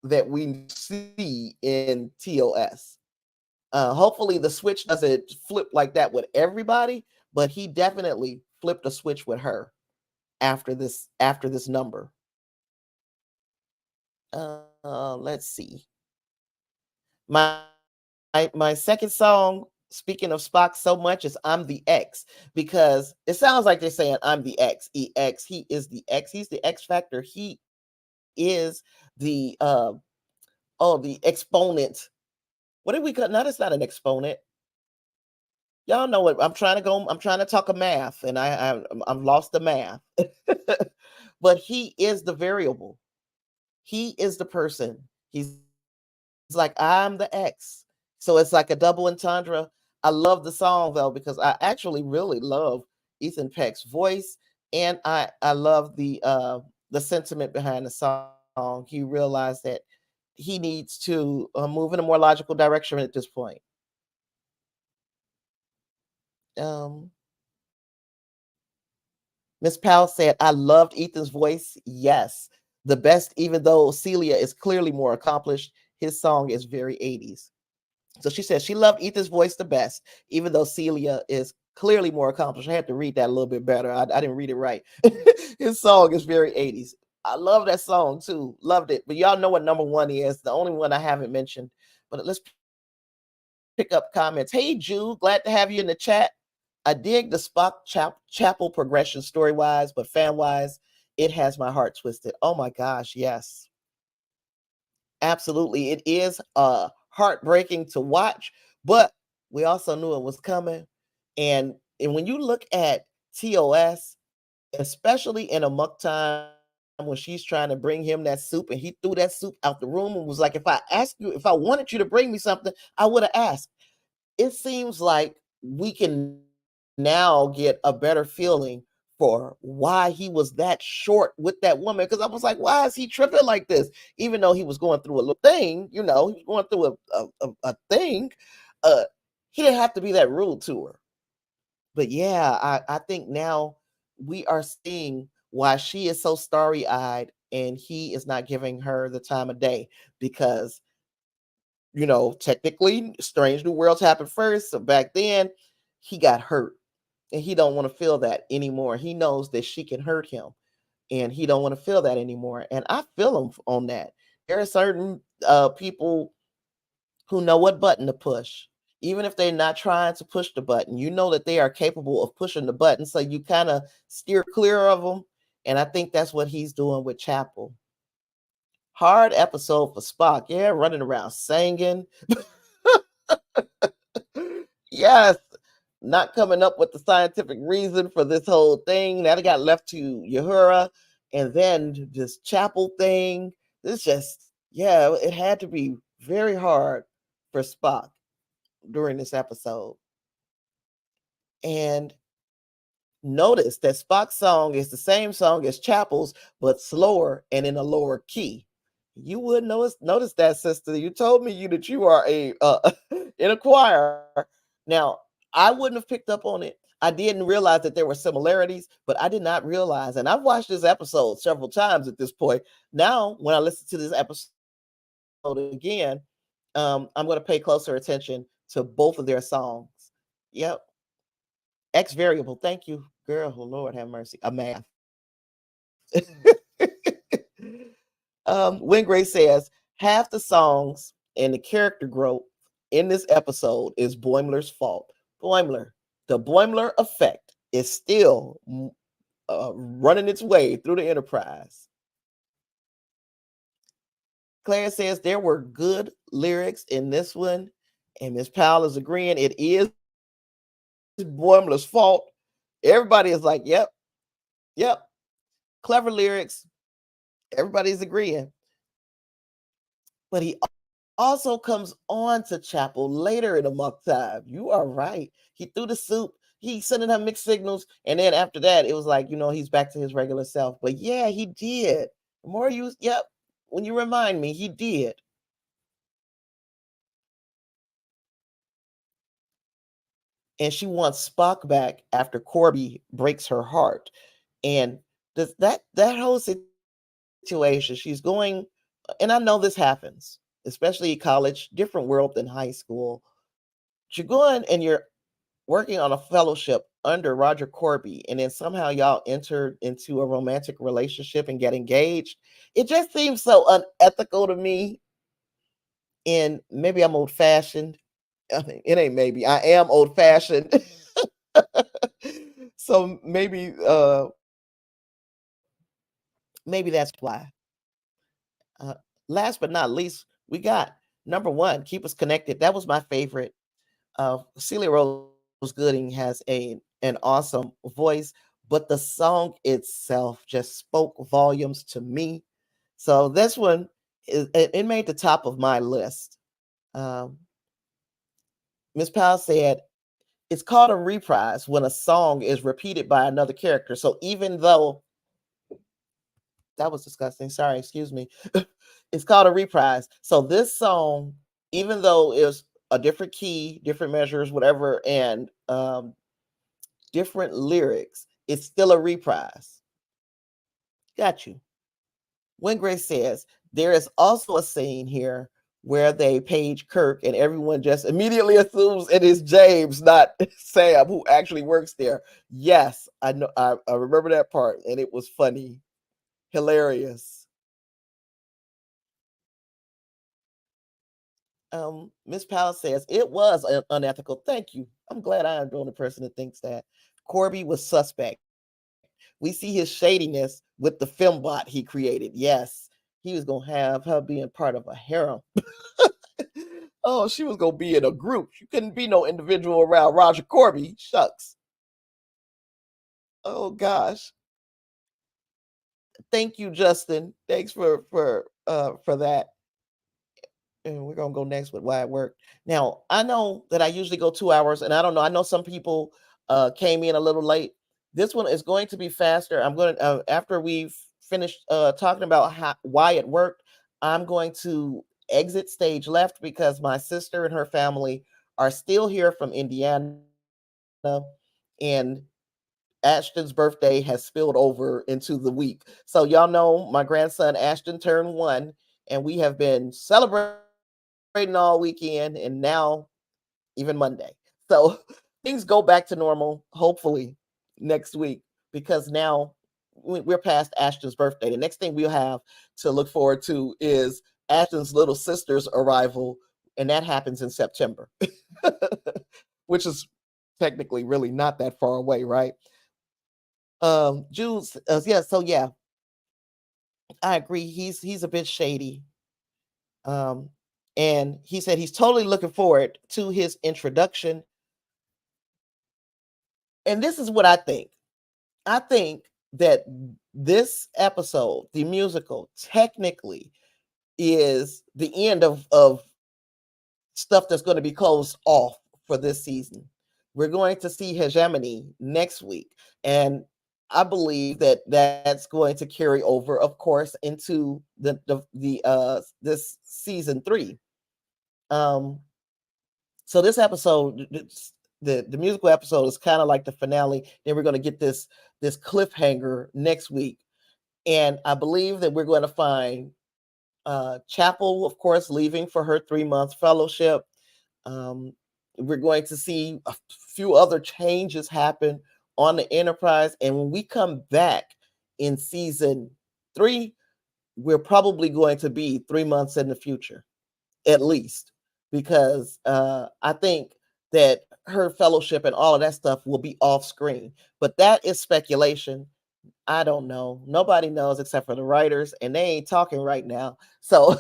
that we see in TOS. Hopefully the switch doesn't flip like that with everybody, but he definitely flipped a switch with her after this number. Let's see. My second song, speaking of Spock so much, is I'm the X, because it sounds like they're saying I'm the X, EX. He is the X. He's the X factor. He is the the exponent. What did we call? No, that's not an exponent. Y'all know what I'm trying to go. I'm trying to talk a math, and I've lost the math. But he is the variable. He is the person. He's like, I'm the X. So it's like a double entendre. I love the song though, because I actually really love Ethan Peck's voice, and I love the sentiment behind the song. He realized that he needs to move in a more logical direction at this point. Um, Miss Powell said, I loved Ethan's voice. Yes, the best, even though Celia is clearly more accomplished. His song is very 80s. So she said she loved Ethan's voice the best, even though Celia is clearly more accomplished. I had to read that a little bit better. I didn't read it right. His song is very 80s. I love that song too. Loved it. But y'all know what number one is. The only one I haven't mentioned. But let's pick up comments. Hey, Jude, glad to have you in the chat. I dig the Spock Chapel progression story wise, but fan wise, it has my heart twisted. Oh my gosh, yes. Absolutely. It is heartbreaking to watch, but we also knew it was coming. And when you look at TOS, especially in Amok Time, when she's trying to bring him that soup and he threw that soup out the room and was like, if I asked you, if I wanted you to bring me something, I would have asked. It seems like we can now get a better feeling for why he was that short with that woman. Because I was like, why is he tripping like this? Even though he was going through a little thing, he was going through a thing. Uh, he didn't have to be that rude to her. But yeah, I think now we are seeing why she is so starry-eyed and he is not giving her the time of day because technically Strange New Worlds happened first. So back then he got hurt and he don't want to feel that anymore. He knows that she can hurt him and he don't want to feel that anymore. And I feel him on that. There are certain people who know what button to push. Even if they're not trying to push the button, you know that they are capable of pushing the button. So you kind of steer clear of them. And I think that's what he's doing with Chapel. Hard episode for Spock. Yeah, running around singing. Yes, not coming up with the scientific reason for this whole thing. That got left to Uhura. And then this Chapel thing. This just, yeah, it had to be very hard for Spock during this episode. And notice that Spock's song is the same song as Chapel's, but slower and in a lower key. You would notice that, sister. You told me that you are a in a choir. Now, I wouldn't have picked up on it. I didn't realize that there were similarities, but I did not realize, and I've watched this episode several times at this point. Now, when I listen to this episode again, I'm going to pay closer attention to both of their songs. Yep. X variable. Thank you, girl. Oh, Lord have mercy. A math. Wingray says half the songs and the character growth in this episode is Boimler's fault. Boimler, the Boimler effect is still running its way through the Enterprise. Claire says there were good lyrics in this one, and Miss Powell is agreeing it is Boimler's fault. Everybody is like, yep, clever lyrics. Everybody's agreeing. But he also comes on to Chapel later in Amok Time. You are right. He threw the soup. He's sending her mixed signals. And then after that, it was like, he's back to his regular self. But yeah, he did. The more when you remind me, he did. And she wants Spock back after Corby breaks her heart. And that whole situation, she's going, and I know this happens, especially college, different world than high school. You're going and you're working on a fellowship under Roger Corby, and then somehow y'all enter into a romantic relationship and get engaged. It just seems so unethical to me. And maybe I'm old fashioned. I mean, it ain't maybe. I am old fashioned. So maybe that's why. Last but not least, we got number one, Keep Us Connected. That was my favorite. Celia Rose Gooding has an awesome voice, but the song itself just spoke volumes to me. So this one, it made the top of my list. Ms. Powell said, it's called a reprise when a song is repeated by another character. So even though that was disgusting, sorry, excuse me, it's called a reprise. So this song, even though it's a different key, different measures, whatever, and different lyrics, it's still a reprise. Got you. Wingray says there is also a scene here where they page Kirk and everyone just immediately assumes it is James, not Sam, who actually works there. Yes, I know. I remember that part, and it was funny, hilarious. Miss Powell says it was unethical. Thank you. I'm glad I am the only person that thinks that. Corby was suspect. We see his shadiness with the film bot he created. Yes, he was gonna have her being part of a harem. Oh, she was gonna be in a group. She couldn't be no individual around Roger Corby. Shucks. Oh gosh. Thank you, Justin. Thanks for that. And we're gonna go next with why it worked. Now, I know that I usually go 2 hours, and I don't know. I know some people came in a little late. This one is going to be faster. I'm going to after we've finished talking about why it worked. I'm going to exit stage left because my sister and her family are still here from Indiana, and Ashton's birthday has spilled over into the week. So y'all know my grandson Ashton turned 1, and we have been celebrating all weekend and now even Monday. So things go back to normal, hopefully next week, because now we're past Ashton's birthday. The next thing we'll have to look forward to is Ashton's little sister's arrival, and that happens in September, which is technically really not that far away, right? Jules, yeah, so yeah, I agree. He's a bit shady. Um, and he said he's totally looking forward to his introduction. And this is what I think. I think that this episode, the musical, technically is the end of stuff that's going to be closed off for this season. We're going to see hegemony next week. And I believe that that's going to carry over, of course, into the this season 3. So this episode, the musical episode is kind of like the finale. Then we're going to get this cliffhanger next week, and I believe that we're going to find Chapel, of course, leaving for her 3-month fellowship. We're going to see a few other changes happen on the Enterprise, and when we come back in season 3, we're probably going to be 3 months in the future, at least, because I think that her fellowship and all of that stuff will be off screen. But that is speculation. I don't know. Nobody knows except for the writers, and they ain't talking right now. So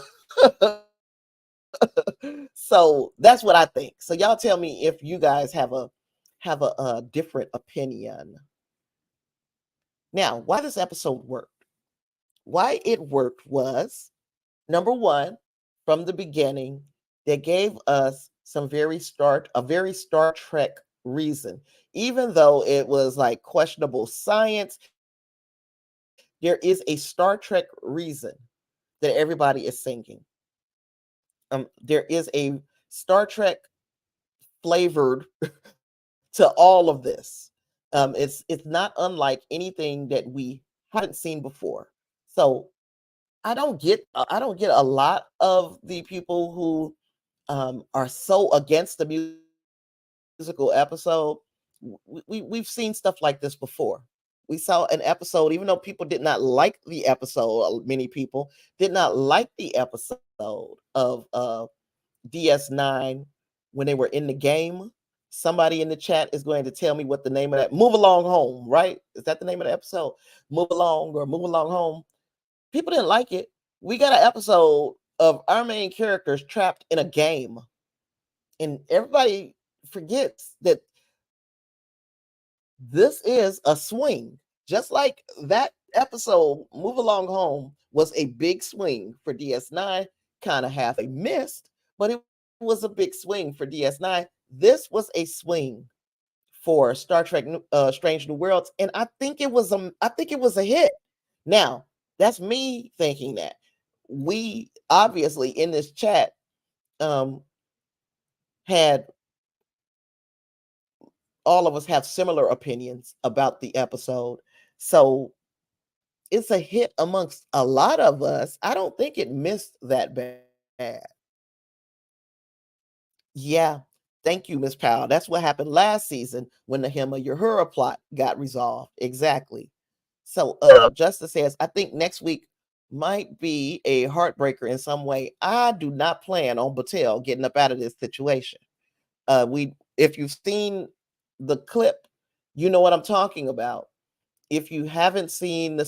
so that's what I think. So y'all tell me if you guys have a different opinion. Now, why this episode worked? Why it worked was, number one, from the beginning, they gave us a very Star Trek reason. Even though it was like questionable science, there is a Star Trek reason that everybody is singing. There is a Star Trek flavored to all of this. It's not unlike anything that we haven't seen before. So I don't get a lot of the people who are so against the musical episode. We've seen stuff like this before. We saw an episode, even though people did not like the episode, many people did not like the episode of DS9 when they were in the game. Somebody in the chat is going to tell me what the name of that Move Along Home, right? Is that the name of the episode? Move Along or Move Along Home. People didn't like it. We got an episode of our main characters trapped in a game. And everybody forgets that this is a swing. Just like that episode, Move Along Home, was a big swing for DS9, kind of half a missed, but it was a big swing for DS9. This was a swing for Star Trek Strange New Worlds, and I think it was a hit. Now, that's me thinking that. We obviously in this chat had all of us have similar opinions about the episode. So it's a hit amongst a lot of us. I don't think it missed that bad. Yeah. Thank you, Miss Powell. That's what happened last season when the Hema Uhura plot got resolved. Exactly. So Justice says, I think next week might be a heartbreaker in some way. I do not plan on Battelle getting up out of this situation. If you've seen the clip, you know what I'm talking about. If you haven't seen the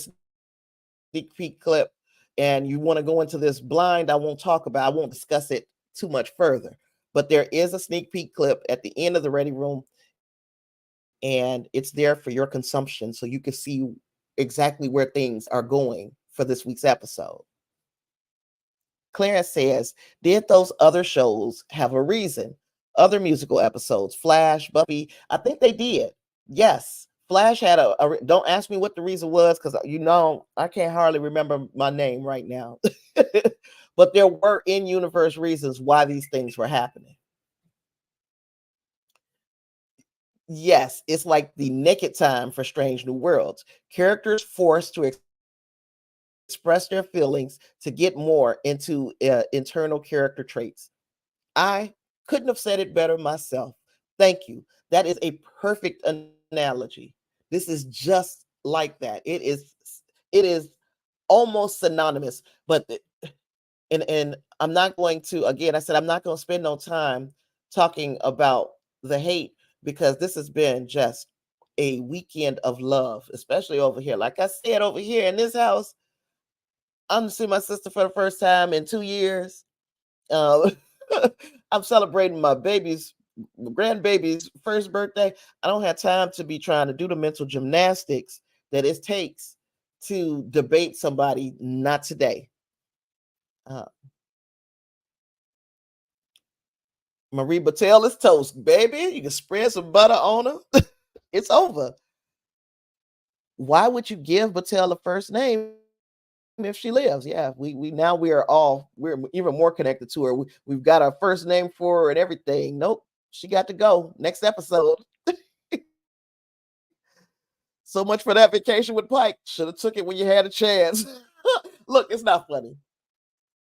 sneak peek clip and you want to go into this blind, I won't discuss it too much further. But there is a sneak peek clip at the end of the Ready Room, and it's there for your consumption so you can see exactly where things are going for this week's episode. Clarence says, did those other shows have a reason? Other musical episodes, Flash, Buffy, I think they did. Yes, Flash had don't ask me what the reason was, because I can't hardly remember my name right now. But there were in-universe reasons why these things were happening. Yes, it's like the naked time for Strange New Worlds. Characters forced to express their feelings to get more into internal character traits. I couldn't have said it better myself. Thank you. That is a perfect analogy. This is just like that. It is almost synonymous, but and I'm not going to, again, I said I'm not going to spend no time talking about the hate, because this has been just a weekend of love, especially over here. Like I said, over here in this house, I'm seeing my sister for the first time in 2 years. Uh, I'm celebrating my grandbaby's first birthday. I don't have time to be trying to do the mental gymnastics that it takes to debate somebody. Not today. Uh, Marie Battelle is toast, baby. You can spread some butter on her. It's over. Why would you give Battelle a first name if she lives? Yeah, we're even more connected to her. We've got our first name for her and everything. Nope, she got to go next episode. So much for that vacation with Pike. Should have took it when you had a chance. Look, it's not funny.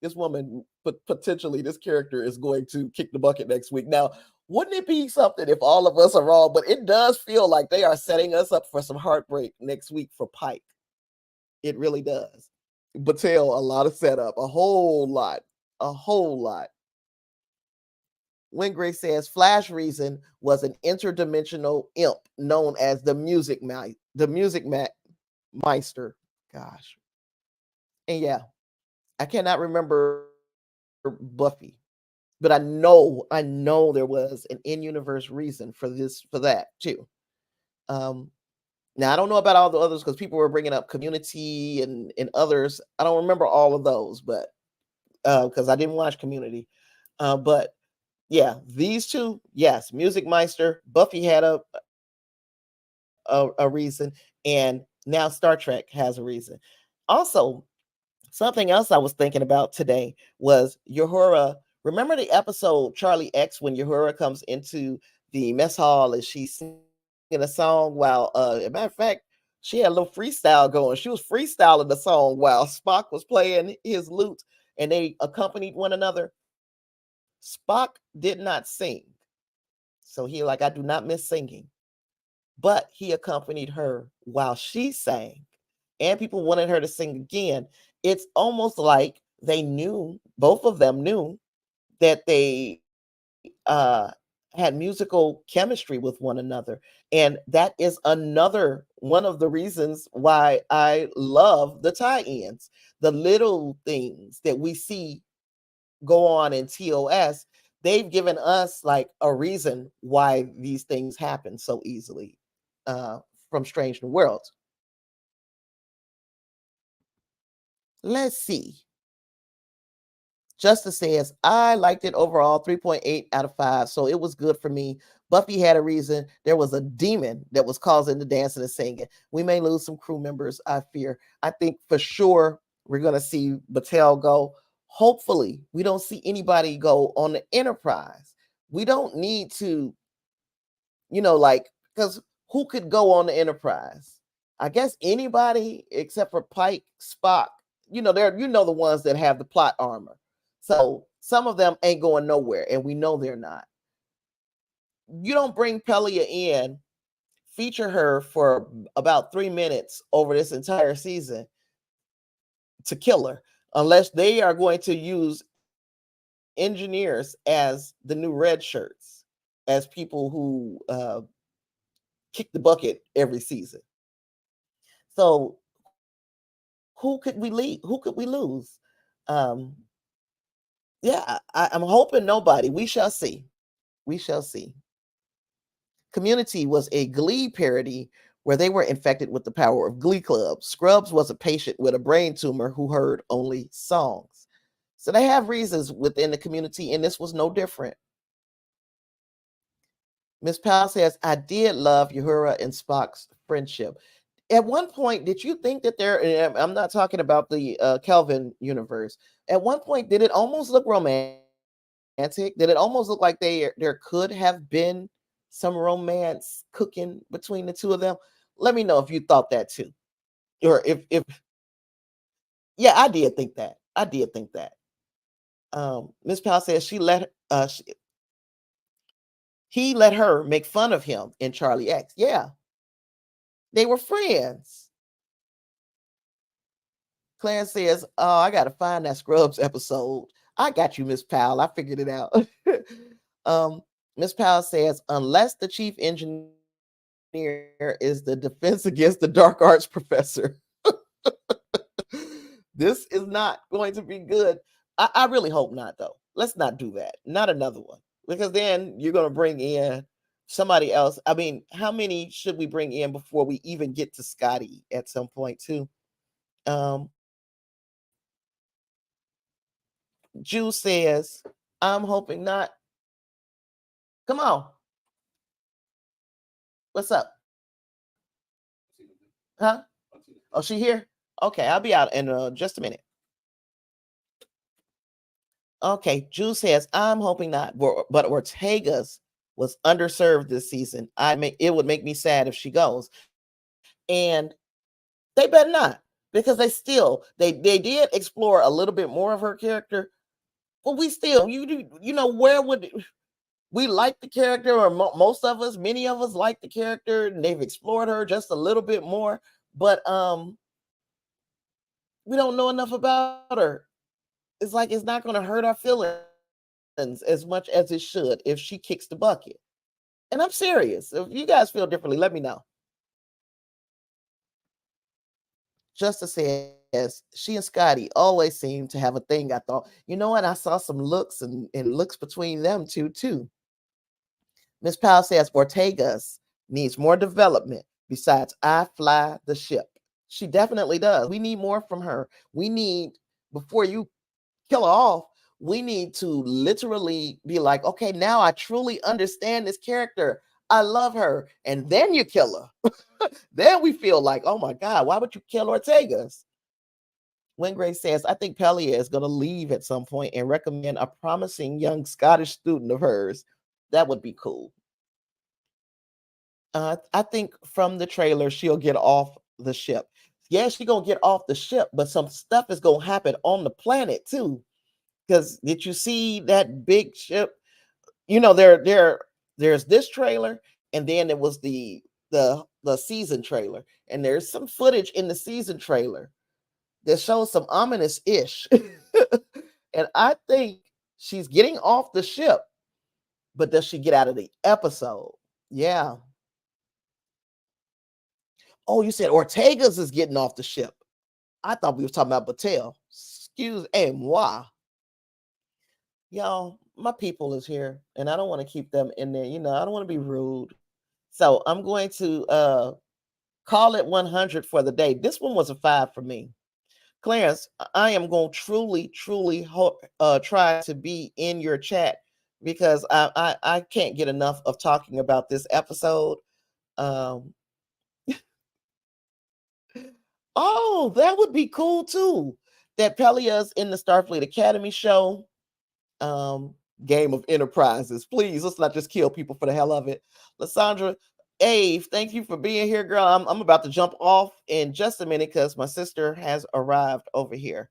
This woman, but potentially this character is going to kick the bucket next week. Now, wouldn't it be something if all of us are wrong? But it does feel like they are setting us up for some heartbreak next week for Pike. It really does. Battelle, a lot of setup, a whole lot. Wingray says Flash Reason was an interdimensional imp known as the Music Meister. Gosh. And yeah, I cannot remember Buffy, but I know there was an in-universe reason for that too. Now I don't know about all the others, because people were bringing up Community and others. I don't remember all of those, but because I didn't watch Community. But yeah, these two, yes, Music Meister, Buffy had a reason, and now Star Trek has a reason. Also, something else I was thinking about today was Uhura. Remember the episode Charlie X, when Uhura comes into the mess hall and she's singing a song while, as a matter of fact, she had a little freestyle going. She was freestyling the song while Spock was playing his lute, and they accompanied one another. Spock did not sing. So he like, I do not miss singing. But he accompanied her while she sang, and people wanted her to sing again. It's almost like both of them knew that they had musical chemistry with one another. And that is another one of the reasons why I love the tie-ins. The little things that we see go on in TOS, they've given us like a reason why these things happen so easily from Strange New Worlds. Let's see. Justice says, I liked it overall, 3.8 out of 5. So it was good for me. Buffy had a reason. There was a demon that was causing the dancing and singing. We may lose some crew members, I fear. I think for sure we're going to see Battelle go. Hopefully, we don't see anybody go on the Enterprise. We don't need to, because who could go on the Enterprise? I guess anybody except for Pike, Spock. They're the ones that have the plot armor. So some of them ain't going nowhere, and we know they're not. You don't bring Pelia in, feature her for about 3 minutes over this entire season, to kill her unless they are going to use engineers as the new red shirts, as people who kick the bucket every season. So who could we leave? Who could we lose? Um, yeah, I'm hoping nobody. We shall see. We shall see. Community was a Glee parody where they were infected with the power of Glee Club. Scrubs was a patient with a brain tumor who heard only songs. So they have reasons within the community, and this was no different. Miss Powell says, I did love Uhura and Spock's friendship. At one point, did you think that I'm not talking about the Kelvin universe. At one point, did it almost look romantic? Did it almost look like there could have been some romance cooking between the two of them? Let me know if you thought that too. Or if yeah, I did think that. I did think that. Miss Powell says he let her make fun of him in Charlie X. Yeah, they were friends. Clarence says, "Oh, I gotta find that Scrubs episode." I got you, Miss Powell. I figured it out. Miss Powell says, unless the chief engineer is the defense against the dark arts professor, this is not going to be good. I really hope not, though. Let's not do that. Not another one, because then you're going to bring in somebody else. I mean, how many should we bring in before we even get to Scotty at some point, too? Jew says, I'm hoping not. Come on. What's up? Huh? Oh, she here? Okay, I'll be out in just a minute. Okay, Jew says, I'm hoping not, but Ortega's was underserved this season. It would make me sad if she goes. And they better not, because they did explore a little bit more of her character. But we still, where would we like the character, or most of us, many of us like the character, and they've explored her just a little bit more, but we don't know enough about her. It's like it's not going to hurt our feelings as much as it should if she kicks the bucket. And I'm serious. If you guys feel differently, let me know. Justice says, she and Scotty always seem to have a thing. I thought, you know what? I saw some looks and looks between them two, too. Miss Powell says, Ortega's needs more development besides I fly the ship. She definitely does. We need more from her. We need, before you kill her off, we need to literally be like, okay, now I truly understand this character. I love her. And then you kill her. Then we feel like, oh my God, why would you kill Ortega's? When Grace says, I think Pelia is going to leave at some point and recommend a promising young Scottish student of hers. That would be cool. I think from the trailer, she'll get off the ship. Yeah, she's going to get off the ship, but some stuff is going to happen on the planet too. Because did you see that big ship? There's this trailer, and then it was the season trailer, and there's some footage in the season trailer that shows some ominous ish. And I think she's getting off the ship, but does she get out of the episode? Yeah. Oh, you said Ortega's is getting off the ship. I thought we were talking about Battelle. Excuse-moi. Y'all, my people is here, and I don't want to keep them in there. I don't want to be rude. So I'm going to call it 100 for the day. This one was a 5 for me. Clarence, I am going to truly, truly try to be in your chat, because I can't get enough of talking about this episode. Oh, that would be cool too. That Pelia's in the Starfleet Academy show. Game of Enterprises. Please, let's not just kill people for the hell of it. Lysandra, Ave, thank you for being here, girl. I'm about to jump off in just a minute because my sister has arrived over here.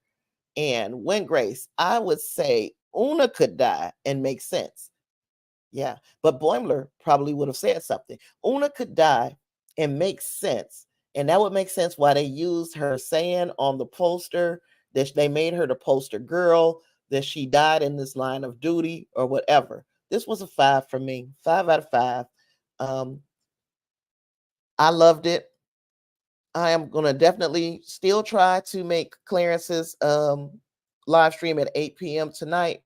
And when Grace, I would say Una could die and make sense. Yeah, but Boimler probably would have said something. Una could die and make sense. And that would make sense why they used her saying on the poster that they made her the poster girl, that she died in this line of duty or whatever. This was a 5 for me, 5 out of 5. I loved it. I am going to definitely still try to make Clarence's live stream at 8 p.m. tonight.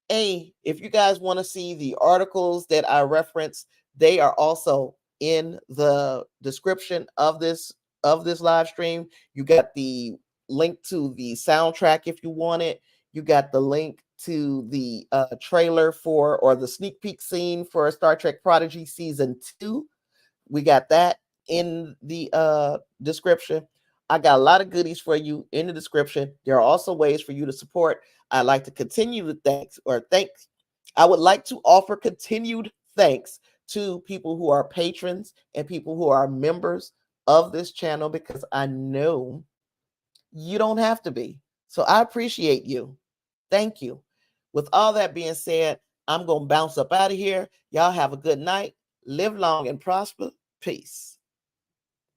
If you guys want to see the articles that I reference, they are also in the description of this live stream. You got the link to the soundtrack if you want it. You got the link to the trailer for, or the sneak peek scene for Star Trek Prodigy Season 2. We got that in the description. I got a lot of goodies for you in the description. There are also ways for you to support. I'd like to continue to thanks. I would like to offer continued thanks to people who are patrons and people who are members of this channel, because I know you don't have to be. So I appreciate you. Thank you. With all that being said, I'm going to bounce up out of here. Y'all have a good night. Live long and prosper. Peace.